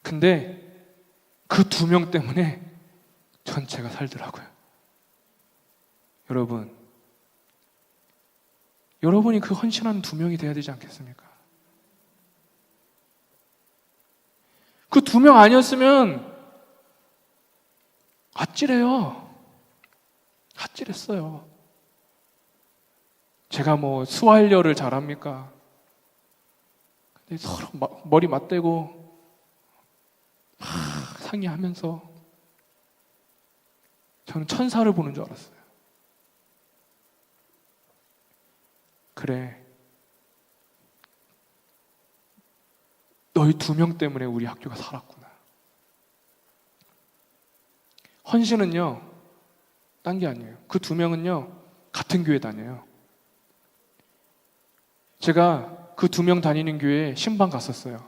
근데 그 2명 때문에 전체가 살더라고요. 여러분이 그 헌신하는 2명이 돼야 되지 않겠습니까? 그 2명 아니었으면 아찔해요. 아찔했어요. 제가 뭐 수활려를 잘합니까? 근데 서로 머리 맞대고 막 상의하면서 저는 천사를 보는 줄 알았어요. 그래, 너희 2명 때문에 우리 학교가 살았구나. 헌신은요 딴 게 아니에요. 그 2명은요 같은 교회 다녀요. 제가 그 2명 다니는 교회에 신방 갔었어요.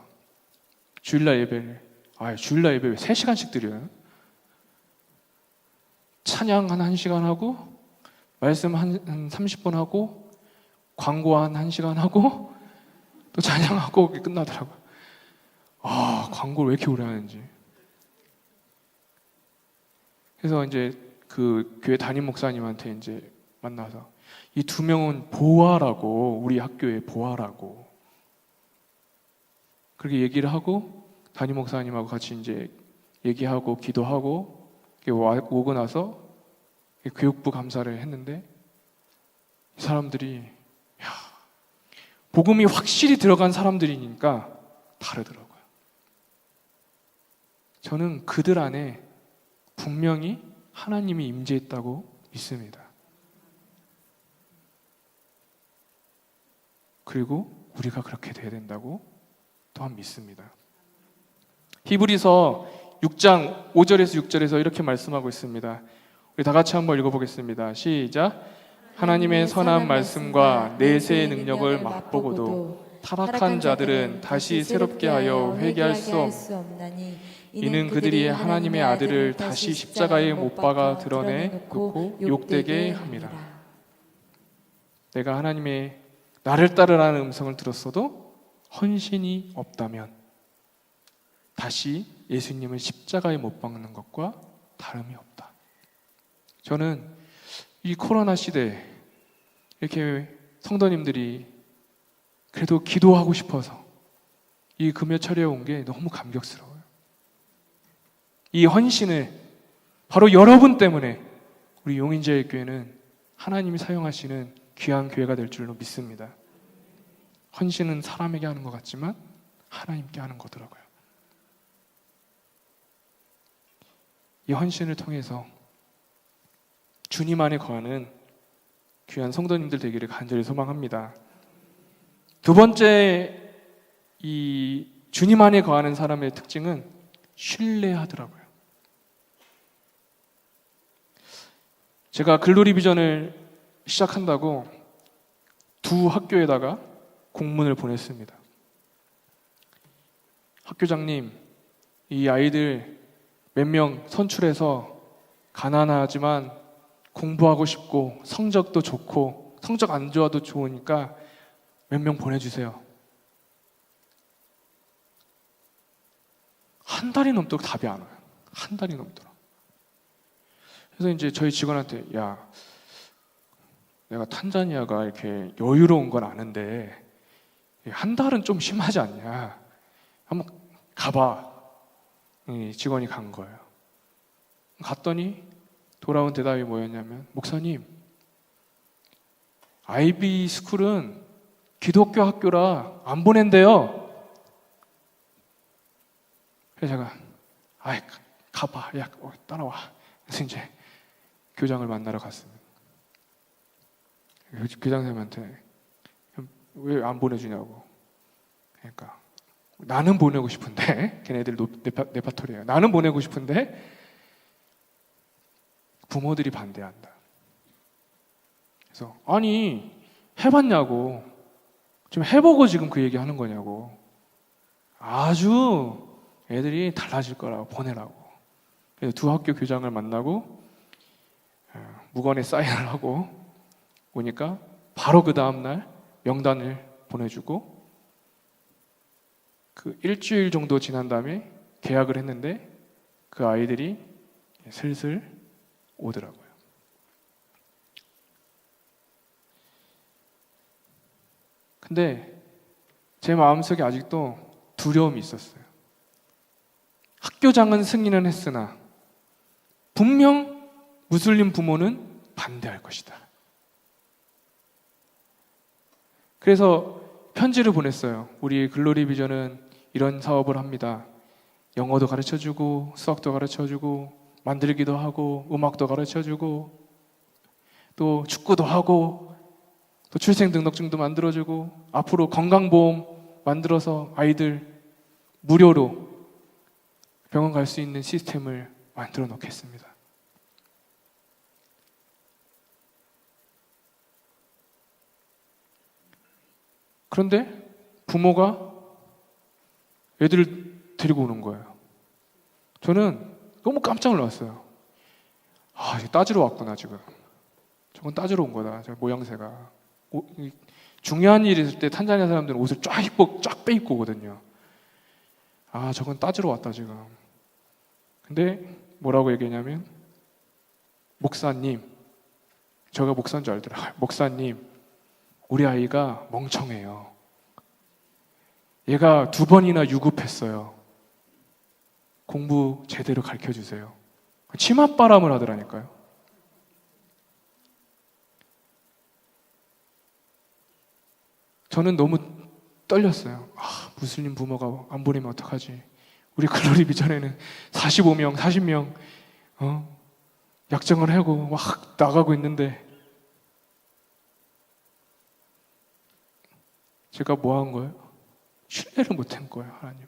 주일날 예배를. 주일날 예배 왜 3시간씩 드려요? 찬양 한 1시간 하고 말씀 한 30분 하고 광고 한 1시간 하고 또 찬양하고 끝나더라고요. 아, 광고를 왜 이렇게 오래 하는지. 그래서 이제 그 교회 담임 목사님한테 이제 만나서 이 두 명은 보아라고, 우리 학교의 보아라고 그렇게 얘기를 하고 담임 목사님하고 같이 이제 얘기하고 기도하고 오고 나서 교육부 감사를 했는데 이 사람들이 복음이 확실히 들어간 사람들이니까 다르더라고요. 저는 그들 안에 분명히 하나님이 임재했다고 믿습니다. 그리고 우리가 그렇게 돼야 된다고 또한 믿습니다. 히브리서 6장 5절에서 6절에서 이렇게 말씀하고 있습니다. 우리 다 같이 한번 읽어보겠습니다. 시작. 하나님의 선한 말씀과 내세의 능력을 맛보고도 타락한 자들은 다시 새롭게 하여 회개할 수 없나니 이는 그들이 하나님의 아들을 다시 십자가에 못 박아 드러내놓고 욕되게 함이라. 내가 하나님의 나를 따르라는 음성을 들었어도 헌신이 없다면 다시 예수님을 십자가에 못 박는 것과 다름이 없다. 저는 이 코로나 시대에 이렇게 성도님들이 그래도 기도하고 싶어서 이 금요철에 온 게 너무 감격스러워요. 이 헌신을 바로 여러분 때문에 우리 용인제일교회는 하나님이 사용하시는 귀한 교회가 될 줄로 믿습니다. 헌신은 사람에게 하는 것 같지만 하나님께 하는 거더라고요. 이 헌신을 통해서 주님 안에 거하는 귀한 성도님들 되기를 간절히 소망합니다. 두 번째, 이 주님 안에 거하는 사람의 특징은 신뢰하더라고요. 제가 글로리 비전을 시작한다고 두 학교에다가 공문을 보냈습니다. 학교장님, 이 아이들 몇 명 선출해서 가난하지만 공부하고 싶고 성적도 좋고 성적 안 좋아도 좋으니까 몇 명 보내주세요. 한 달이 넘도록 답이 안 와요. 한 달이 넘도록. 그래서 이제 저희 직원한테, 야, 내가 탄자니아가 이렇게 여유로운 건 아는데 한 달은 좀 심하지 않냐, 한번 가봐. 직원이 간 거예요. 갔더니 돌아온 대답이 뭐였냐면, 목사님, 아이비 스쿨은 기독교 학교라 안 보낸대요. 그래서 제가 아이 가봐, 야 따라와. 그래서 이제 교장을 만나러 갔습니다. 교장 선생님한테 왜 안 보내주냐고. 그러니까 나는 보내고 싶은데, 걔네들 네파토리예요. 나는 보내고 싶은데 부모들이 반대한다. 그래서 아니 해봤냐고, 좀 해보고 지금 그 얘기 하는 거냐고. 아주 애들이 달라질 거라고 보내라고. 그래서 두 학교 교장을 만나고 무건에 사인을 하고 오니까 바로 그 다음날 명단을 보내주고, 그 일주일 정도 지난 다음에 계약을 했는데 그 아이들이 슬슬 오더라고요. 근데 제 마음속에 아직도 두려움이 있었어요. 학교장은 승인은 했으나 분명 무슬림 부모는 반대할 것이다. 그래서 편지를 보냈어요. 우리 글로리 비전은 이런 사업을 합니다. 영어도 가르쳐주고 수학도 가르쳐주고 만들기도 하고 음악도 가르쳐주고 또 축구도 하고 또 출생등록증도 만들어주고 앞으로 건강보험 만들어서 아이들 무료로 병원 갈 수 있는 시스템을 만들어 놓겠습니다. 그런데 부모가 애들을 데리고 오는 거예요. 저는 너무 깜짝 놀랐어요. 아, 이거 따지러 왔구나 지금. 저건 따지러 온 거다. 저 모양새가 중요한 일이 있을 때 탄자니아 사람들은 옷을 쫙 빼입고 오거든요. 아, 저건 따지러 왔다 지금. 근데 뭐라고 얘기하냐면, 목사님, 제가 목사인 줄 알더라고요. 목사님, 우리 아이가 멍청해요. 얘가 2번이나 유급했어요. 공부 제대로 가르쳐주세요. 치맛바람을 하더라니까요. 저는 너무 떨렸어요. 무슬림 부모가 안 보내면 어떡하지? 우리 글로리 비전에는 45명, 40명 약정을 하고 막 나가고 있는데, 제가 뭐 한 거예요? 신뢰를 못 한 거예요, 하나님을.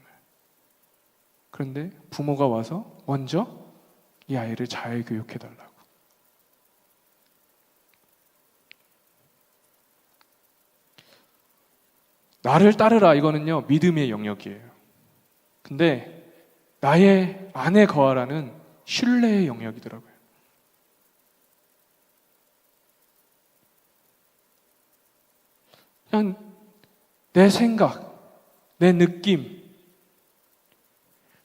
그런데 부모가 와서 먼저 이 아이를 잘 교육해달라고. 나를 따르라, 이거는요 믿음의 영역이에요. 근데 나의 안에 거하라는 신뢰의 영역이더라고요. 그냥 내 생각, 내 느낌,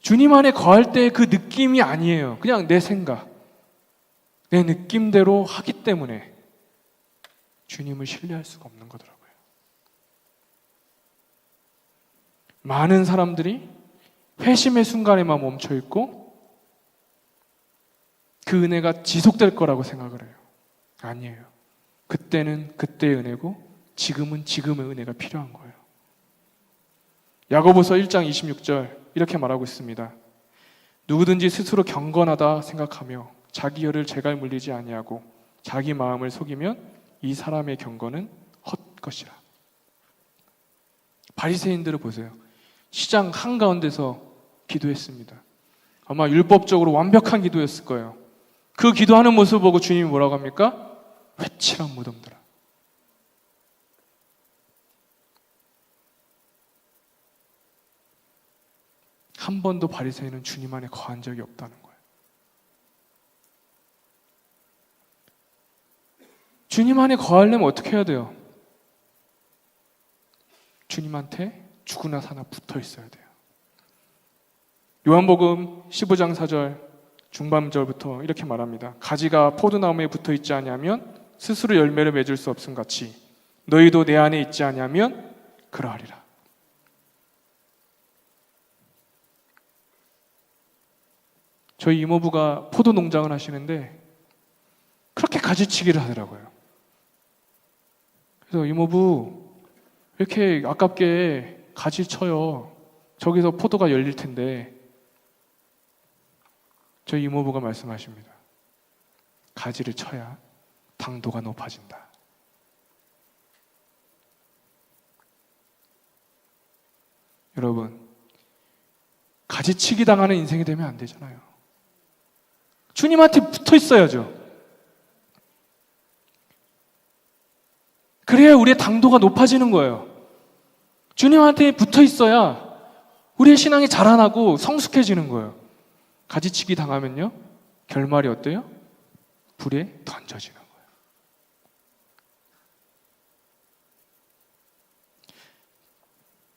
주님 안에 거할 때 그 느낌이 아니에요. 그냥 내 생각, 내 느낌대로 하기 때문에 주님을 신뢰할 수가 없는 거더라고요. 많은 사람들이 회심의 순간에만 멈춰 있고 그 은혜가 지속될 거라고 생각을 해요. 아니에요. 그때는 그때의 은혜고 지금은 지금의 은혜가 필요한 거예요. 야고보서 1장 26절 이렇게 말하고 있습니다. 누구든지 스스로 경건하다 생각하며 자기 혀를 재갈 물리지 아니하고 자기 마음을 속이면 이 사람의 경건은 헛것이라. 바리새인들을 보세요. 시장 한가운데서 기도했습니다. 아마 율법적으로 완벽한 기도였을 거예요. 그 기도하는 모습을 보고 주님이 뭐라고 합니까? 회칠한 무덤들아. 한 번도 바리새인은 주님 안에 거한 적이 없다는 거예요. 주님 안에 거하려면 어떻게 해야 돼요? 주님한테 죽으나 사나 붙어 있어야 돼요. 요한복음 15장 4절 중반절부터 이렇게 말합니다. 가지가 포도나무에 붙어 있지 아니하면 스스로 열매를 맺을 수 없음 같이 너희도 내 안에 있지 아니하면 그러하리라. 저희 이모부가 포도 농장을 하시는데 그렇게 가지치기를 하더라고요. 그래서 이모부 왜 이렇게 아깝게 가지 쳐요? 저기서 포도가 열릴 텐데. 저희 이모부가 말씀하십니다. 가지를 쳐야 당도가 높아진다. 여러분, 가지치기 당하는 인생이 되면 안 되잖아요. 주님한테 붙어 있어야죠. 그래야 우리의 당도가 높아지는 거예요. 주님한테 붙어 있어야 우리의 신앙이 자라나고 성숙해지는 거예요. 가지치기 당하면요, 결말이 어때요? 불에 던져지는 거예요.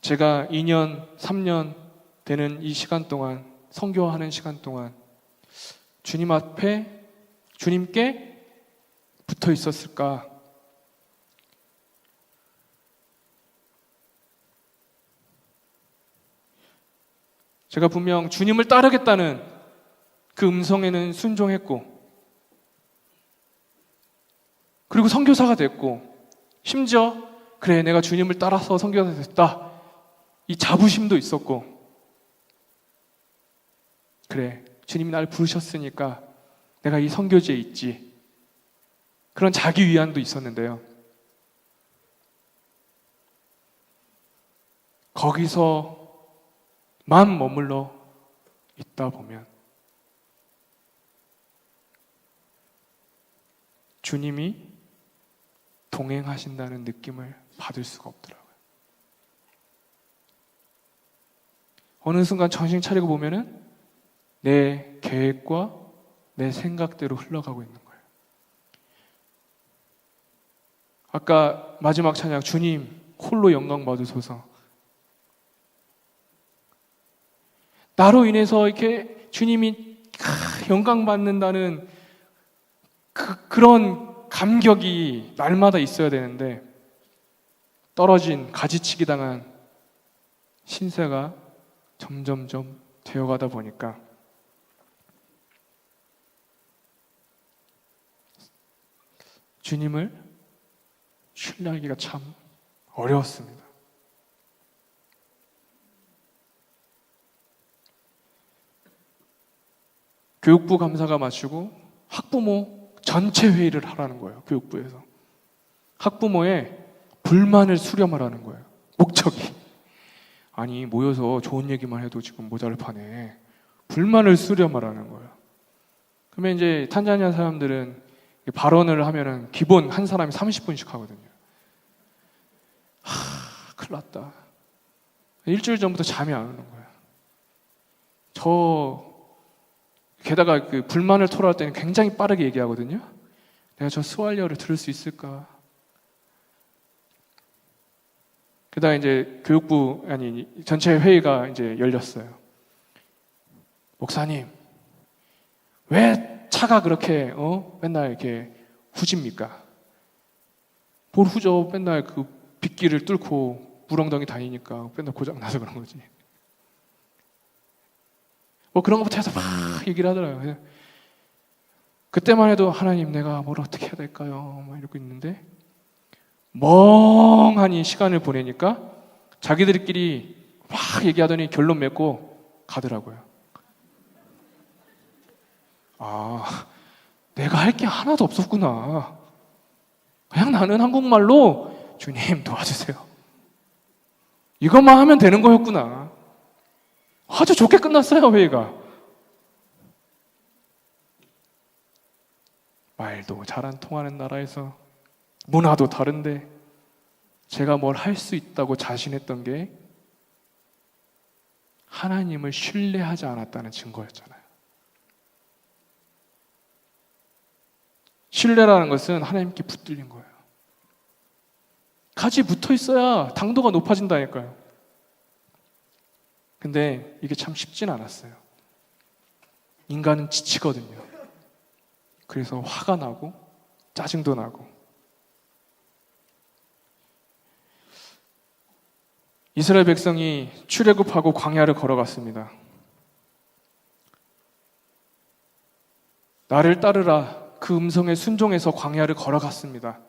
제가 2년, 3년 되는 이 시간 동안, 선교하는 시간 동안 주님 앞에, 주님께 붙어 있었을까? 제가 분명 주님을 따르겠다는 그 음성에는 순종했고, 그리고 선교사가 됐고, 심지어 그래 내가 주님을 따라서 선교사가 됐다, 이 자부심도 있었고, 그래 주님이 나를 부르셨으니까 내가 이 선교지에 있지, 그런 자기 위안도 있었는데요, 거기서만 머물러 있다 보면 주님이 동행하신다는 느낌을 받을 수가 없더라고요. 어느 순간 정신 차리고 보면은 내 계획과 내 생각대로 흘러가고 있는 거예요. 아까 마지막 찬양 주님 홀로 영광 받으소서. 나로 인해서 이렇게 주님이 영광 받는다는 그런 감격이 날마다 있어야 되는데 떨어진 가지치기 당한 신세가 점점점 되어가다 보니까 주님을 신뢰하기가 참 어려웠습니다. 교육부 감사가 마치고 학부모 전체 회의를 하라는 거예요. 교육부에서 학부모의 불만을 수렴하라는 거예요. 목적이 아니 모여서 좋은 얘기만 해도 지금 모자를 파네. 불만을 수렴하라는 거예요. 그러면 이제 탄자니아 사람들은 발언을 하면은 기본 한 사람이 30분씩 하거든요. 큰일 났다. 일주일 전부터 잠이 안 오는 거예요. 게다가 그 불만을 토로할 때는 굉장히 빠르게 얘기하거든요. 내가 저 스왈리어를 들을 수 있을까? 게다가 이제 교육부 전체 회의가 이제 열렸어요. 목사님, 왜 차가 그렇게 맨날 이렇게 후집니까? 뭘 후져? 맨날 그 빗길을 뚫고 물엉덩이 다니니까 맨날 고장 나서 그런 거지. 뭐 그런 것부터 해서 막 얘기를 하더라고요. 그때만 해도 하나님 내가 뭘 어떻게 해야 될까요? 막 이러고 있는데 멍하니 시간을 보내니까 자기들끼리 막 얘기하더니 결론 맺고 가더라고요. 아, 내가 할 게 하나도 없었구나. 그냥 나는 한국말로 주님 도와주세요. 이것만 하면 되는 거였구나. 아주 좋게 끝났어요, 회의가. 말도 잘 안 통하는 나라에서 문화도 다른데 제가 뭘 할 수 있다고 자신했던 게 하나님을 신뢰하지 않았다는 증거였잖아요. 신뢰라는 것은 하나님께 붙들린 거예요. 같이 붙어 있어야 당도가 높아진다니까요. 근데 이게 참 쉽진 않았어요. 인간은 지치거든요. 그래서 화가 나고 짜증도 나고. 이스라엘 백성이 출애굽하고 광야를 걸어갔습니다. 나를 따르라 그 음성에 순종해서 광야를 걸어갔습니다.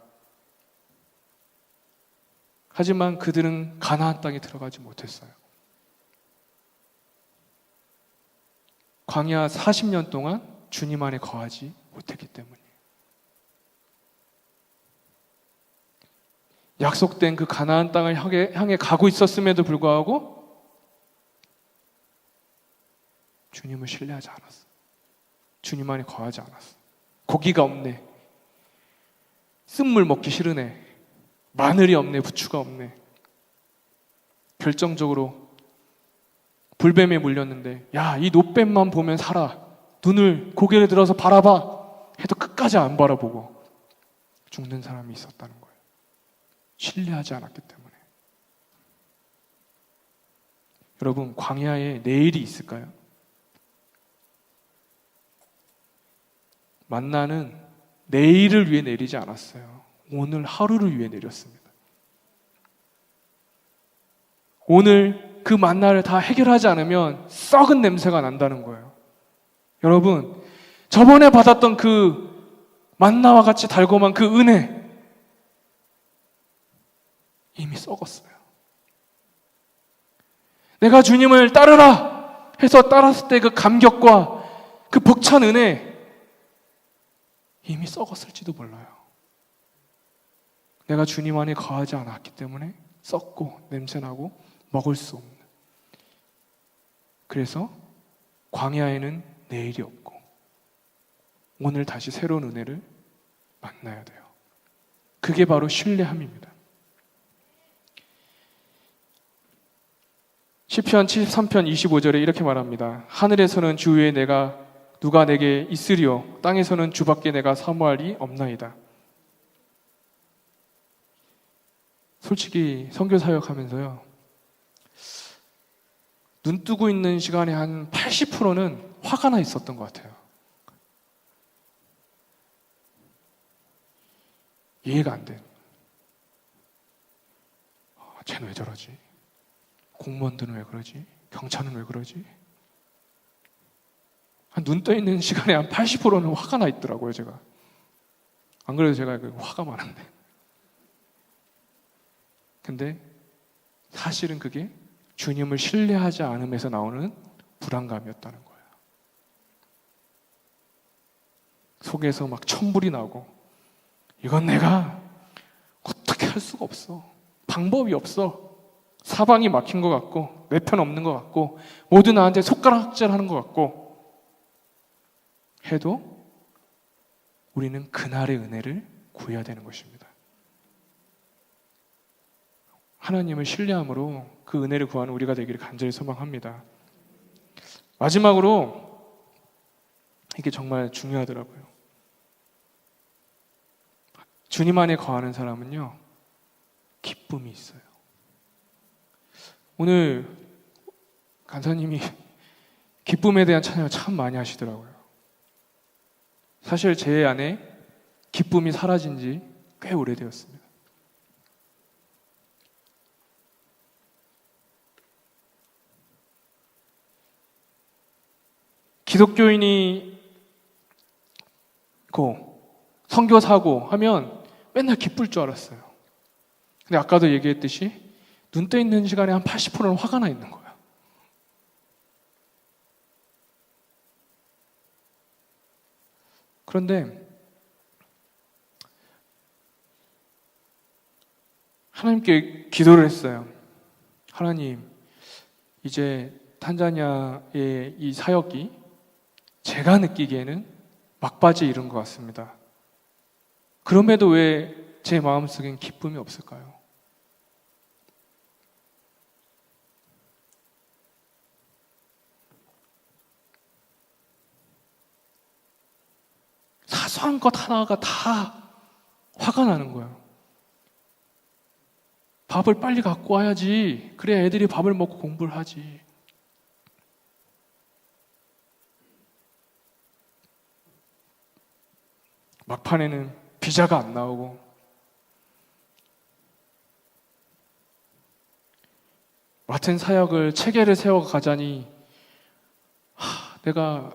하지만 그들은 가나안 땅에 들어가지 못했어요. 광야 40년 동안 주님 안에 거하지 못했기 때문이에요. 약속된 그 가나안 땅을 향해 가고 있었음에도 불구하고 주님을 신뢰하지 않았어. 주님 안에 거하지 않았어. 고기가 없네. 쓴물 먹기 싫으네. 마늘이 없네. 부추가 없네. 결정적으로 불뱀에 물렸는데 야, 이 노뱀만 보면 살아. 눈을 고개를 들어서 바라봐. 해도 끝까지 안 바라보고 죽는 사람이 있었다는 거예요. 신뢰하지 않았기 때문에. 여러분, 광야에 내일이 있을까요? 만나는 내일을 위해 내리지 않았어요. 오늘 하루를 위해 내렸습니다. 오늘 그 만나를 다 해결하지 않으면 썩은 냄새가 난다는 거예요. 여러분, 저번에 받았던 그 만나와 같이 달콤한 그 은혜 이미 썩었어요. 내가 주님을 따르라 해서 따랐을 때 그 감격과 그 벅찬 은혜 이미 썩었을지도 몰라요. 내가 주님 안에 거하지 않았기 때문에 썩고 냄새나고 먹을 수 없는. 그래서 광야에는 내일이 없고 오늘 다시 새로운 은혜를 만나야 돼요. 그게 바로 신뢰함입니다. 시편 73편 25절에 이렇게 말합니다. 하늘에서는 주 위에 누가 내게 있으리요 땅에서는 주밖에 내가 사모할 리 없나이다. 솔직히 선교 사역하면서요, 눈 뜨고 있는 시간에 한 80%는 화가 나 있었던 것 같아요. 이해가 안 돼. 쟤는 왜 저러지? 공무원들은 왜 그러지? 경찰은 왜 그러지? 눈 떠 있는 시간에 한 80%는 화가 나 있더라고요, 제가. 안 그래도 제가 화가 많은데. 근데 사실은 그게 주님을 신뢰하지 않음에서 나오는 불안감이었다는 거예요. 속에서 막 천불이 나고, 이건 내가 어떻게 할 수가 없어. 방법이 없어. 사방이 막힌 것 같고, 내 편 없는 것 같고, 모두 나한테 손가락질하는 것 같고 해도 우리는 그날의 은혜를 구해야 되는 것입니다. 하나님을 신뢰함으로 그 은혜를 구하는 우리가 되기를 간절히 소망합니다. 마지막으로, 이게 정말 중요하더라고요. 주님 안에 거하는 사람은요, 기쁨이 있어요. 오늘 간사님이 기쁨에 대한 찬양을 참 많이 하시더라고요. 사실 제 안에 기쁨이 사라진 지 꽤 오래되었습니다. 기독교인이 선교사고 하면 맨날 기쁠 줄 알았어요. 근데 아까도 얘기했듯이 눈 떠 있는 시간에 한 80%는 화가 나 있는 거예요. 그런데 하나님께 기도를 했어요. 하나님, 이제 탄자니아의 이 사역이 제가 느끼기에는 막바지에 이른 것 같습니다. 그럼에도 왜 제 마음속엔 기쁨이 없을까요? 사소한 것 하나가 다 화가 나는 거예요. 밥을 빨리 갖고 와야지. 그래야 애들이 밥을 먹고 공부를 하지. 막판에는 비자가 안 나오고, 맡은 사역을 체계를 세워 가자니 내가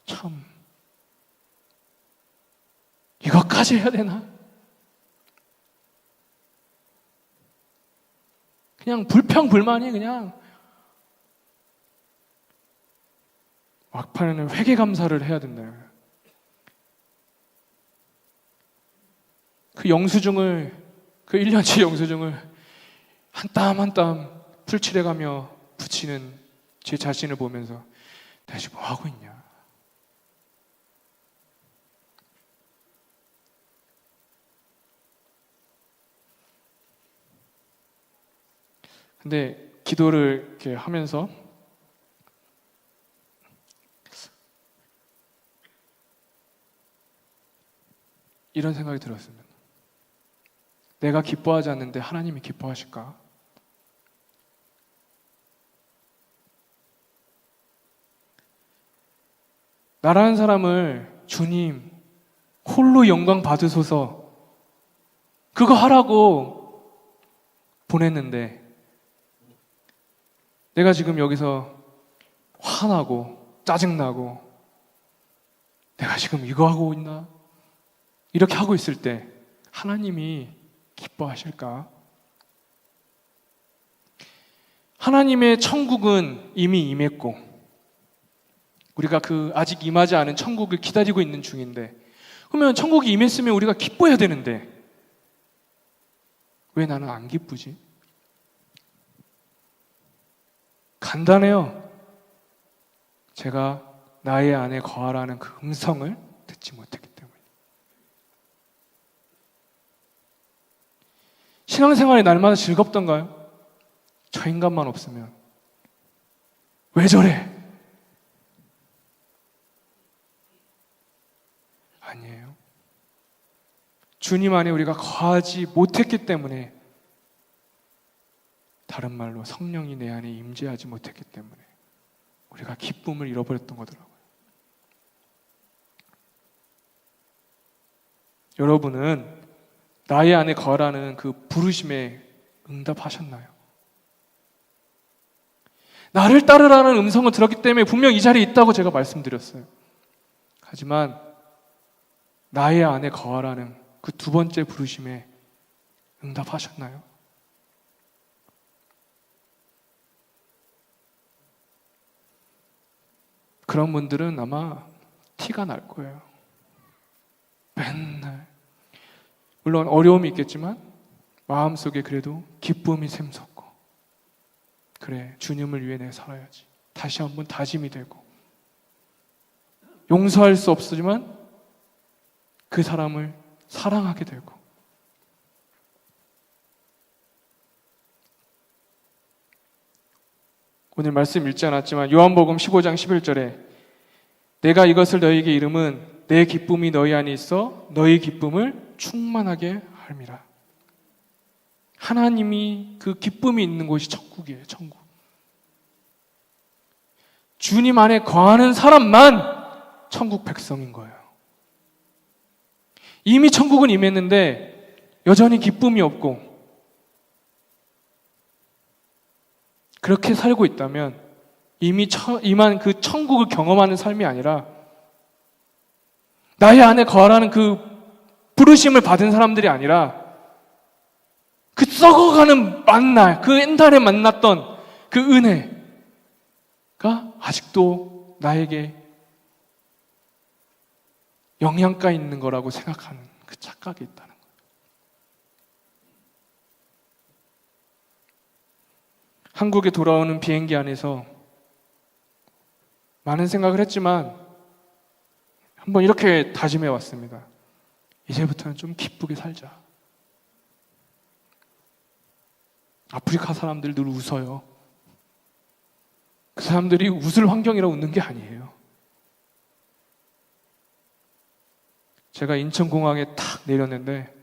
참 이것까지 해야 되나? 그냥 불평불만이 그냥. 막판에는 회개감사를 해야 된다. 그 1년치 영수증을 한 땀 한 땀 풀칠해가며 붙이는 제 자신을 보면서 내가 지금 뭐 하고 있냐? 근데 기도를 이렇게 하면서 이런 생각이 들었습니다. 내가 기뻐하지 않는데 하나님이 기뻐하실까? 나라는 사람을 주님 홀로 영광 받으소서 그거 하라고 보냈는데 내가 지금 여기서 화나고 짜증나고 내가 지금 이거 하고 있나? 이렇게 하고 있을 때 하나님이 기뻐하실까? 하나님의 천국은 이미 임했고 우리가 그 아직 임하지 않은 천국을 기다리고 있는 중인데 그러면 천국이 임했으면 우리가 기뻐해야 되는데 왜 나는 안 기쁘지? 간단해요. 제가 나의 안에 거하라는 그 음성을 듣지 못했기 때문에. 신앙생활이 날마다 즐겁던가요? 저 인간만 없으면. 왜 저래? 아니에요. 주님 안에 우리가 거하지 못했기 때문에 다른 말로 성령이 내 안에 임재하지 못했기 때문에 우리가 기쁨을 잃어버렸던 거더라고요. 여러분은 나의 안에 거하라는 그 부르심에 응답하셨나요? 나를 따르라는 음성을 들었기 때문에 분명 이 자리에 있다고 제가 말씀드렸어요. 하지만 나의 안에 거하라는 그 두 번째 부르심에 응답하셨나요? 그런 분들은 아마 티가 날 거예요. 맨날 물론 어려움이 있겠지만 마음속에 그래도 기쁨이 샘솟고, 그래 주님을 위해 내가 살아야지, 다시 한번 다짐이 되고, 용서할 수 없지만 그 사람을 사랑하게 되고, 오늘 말씀 읽지 않았지만 요한복음 15장 11절에 내가 이것을 너희에게 이름은 내 기쁨이 너희 안에 있어 너희 기쁨을 충만하게 함이라. 하나님이 그 기쁨이 있는 곳이 천국이에요. 천국. 주님 안에 거하는 사람만 천국 백성인 거예요. 이미 천국은 임했는데 여전히 기쁨이 없고 그렇게 살고 있다면 이미 임한 그 천국을 경험하는 삶이 아니라 나의 안에 거하라는 그 부르심을 받은 사람들이 아니라 그 썩어가는 만날, 그 옛날에 만났던 그 은혜가 아직도 나에게 영양가 있는 거라고 생각하는 그 착각이 있다는 거예요. 한국에 돌아오는 비행기 안에서 많은 생각을 했지만 한번 이렇게 다짐해 왔습니다. 이제부터는 좀 기쁘게 살자. 아프리카 사람들 늘 웃어요. 그 사람들이 웃을 환경이라 웃는 게 아니에요. 제가 인천공항에 탁 내렸는데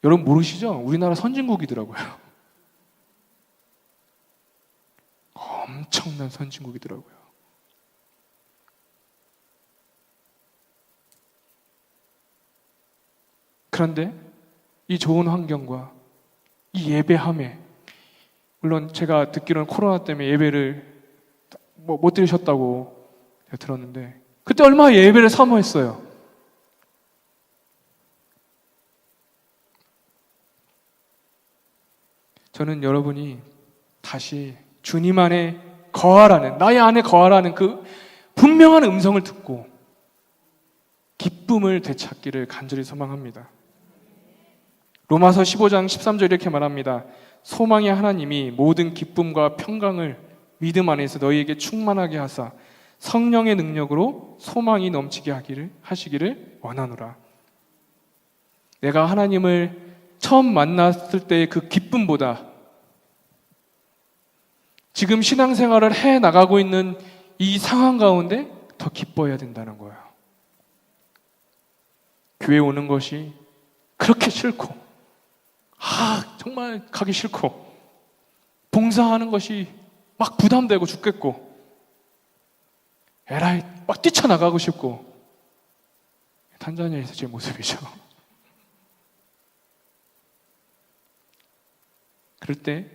여러분 모르시죠? 우리나라 선진국이더라고요. 엄청난 선진국이더라고요. 그런데 이 좋은 환경과 이 예배함에, 물론 제가 듣기로는 코로나 때문에 예배를 못 드리셨다고 제가 들었는데 그때 얼마나 예배를 사모했어요. 저는 여러분이 다시 주님 안에 거하라는, 나의 안에 거하라는 그 분명한 음성을 듣고 기쁨을 되찾기를 간절히 소망합니다. 로마서 15장 13절 이렇게 말합니다. 소망의 하나님이 모든 기쁨과 평강을 믿음 안에서 너희에게 충만하게 하사 성령의 능력으로 소망이 넘치게 하시기를 원하노라. 내가 하나님을 처음 만났을 때의 그 기쁨보다 지금 신앙생활을 해 나가고 있는 이 상황 가운데 더 기뻐해야 된다는 거예요. 교회 오는 것이 그렇게 싫고, 정말 가기 싫고, 봉사하는 것이 막 부담되고 죽겠고, 에라이 막 뛰쳐나가고 싶고, 탄자니아에서 제 모습이죠. 그럴 때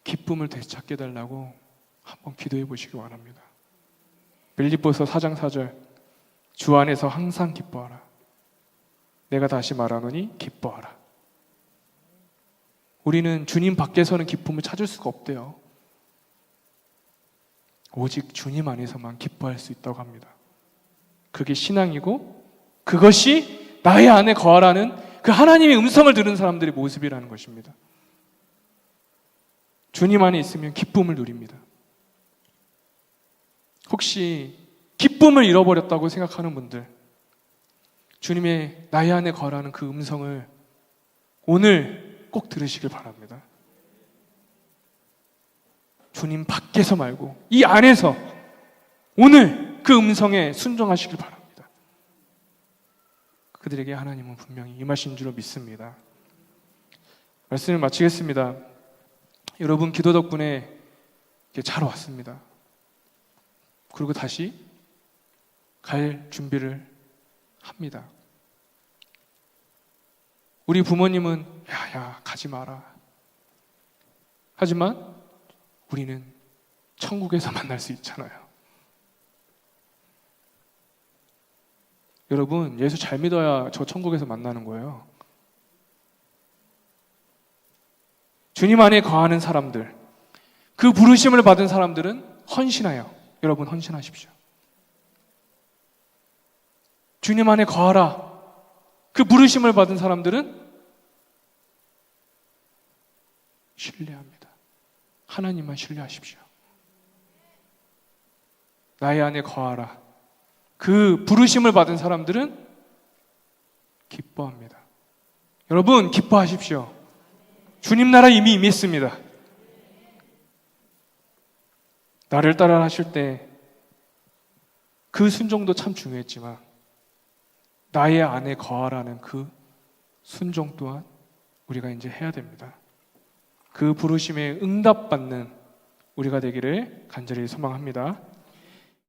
기쁨을 되찾게 해달라고 한번 기도해 보시기 바랍니다. 빌립보서 4장 4절, 주 안에서 항상 기뻐하라. 내가 다시 말하노니 기뻐하라. 우리는 주님 밖에서는 기쁨을 찾을 수가 없대요. 오직 주님 안에서만 기뻐할 수 있다고 합니다. 그게 신앙이고 그것이 나의 안에 거하라는 그 하나님의 음성을 들은 사람들의 모습이라는 것입니다. 주님 안에 있으면 기쁨을 누립니다. 혹시 기쁨을 잃어버렸다고 생각하는 분들, 주님의 나의 안에 거하라는 그 음성을 오늘 꼭 들으시길 바랍니다. 주님 밖에서 말고 이 안에서 오늘 그 음성에 순종하시길 바랍니다. 그들에게 하나님은 분명히 임하신 줄로 믿습니다. 말씀을 마치겠습니다. 여러분 기도 덕분에 이렇게 잘 왔습니다. 그리고 다시 갈 준비를 합니다. 우리 부모님은 야 가지 마라. 하지만 우리는 천국에서 만날 수 있잖아요. 여러분 예수 잘 믿어야 저 천국에서 만나는 거예요. 주님 안에 거하는 사람들, 그 부르심을 받은 사람들은 헌신해요. 여러분 헌신하십시오. 주님 안에 거하라. 그 부르심을 받은 사람들은 신뢰합니다. 하나님만 신뢰하십시오. 나의 안에 거하라. 그 부르심을 받은 사람들은 기뻐합니다. 여러분 기뻐하십시오. 주님 나라 이미 임했습니다. 나를 따라 하실 때 그 순종도 참 중요했지만 나의 안에 거하라는 그 순종 또한 우리가 이제 해야 됩니다. 그 부르심에 응답받는 우리가 되기를 간절히 소망합니다.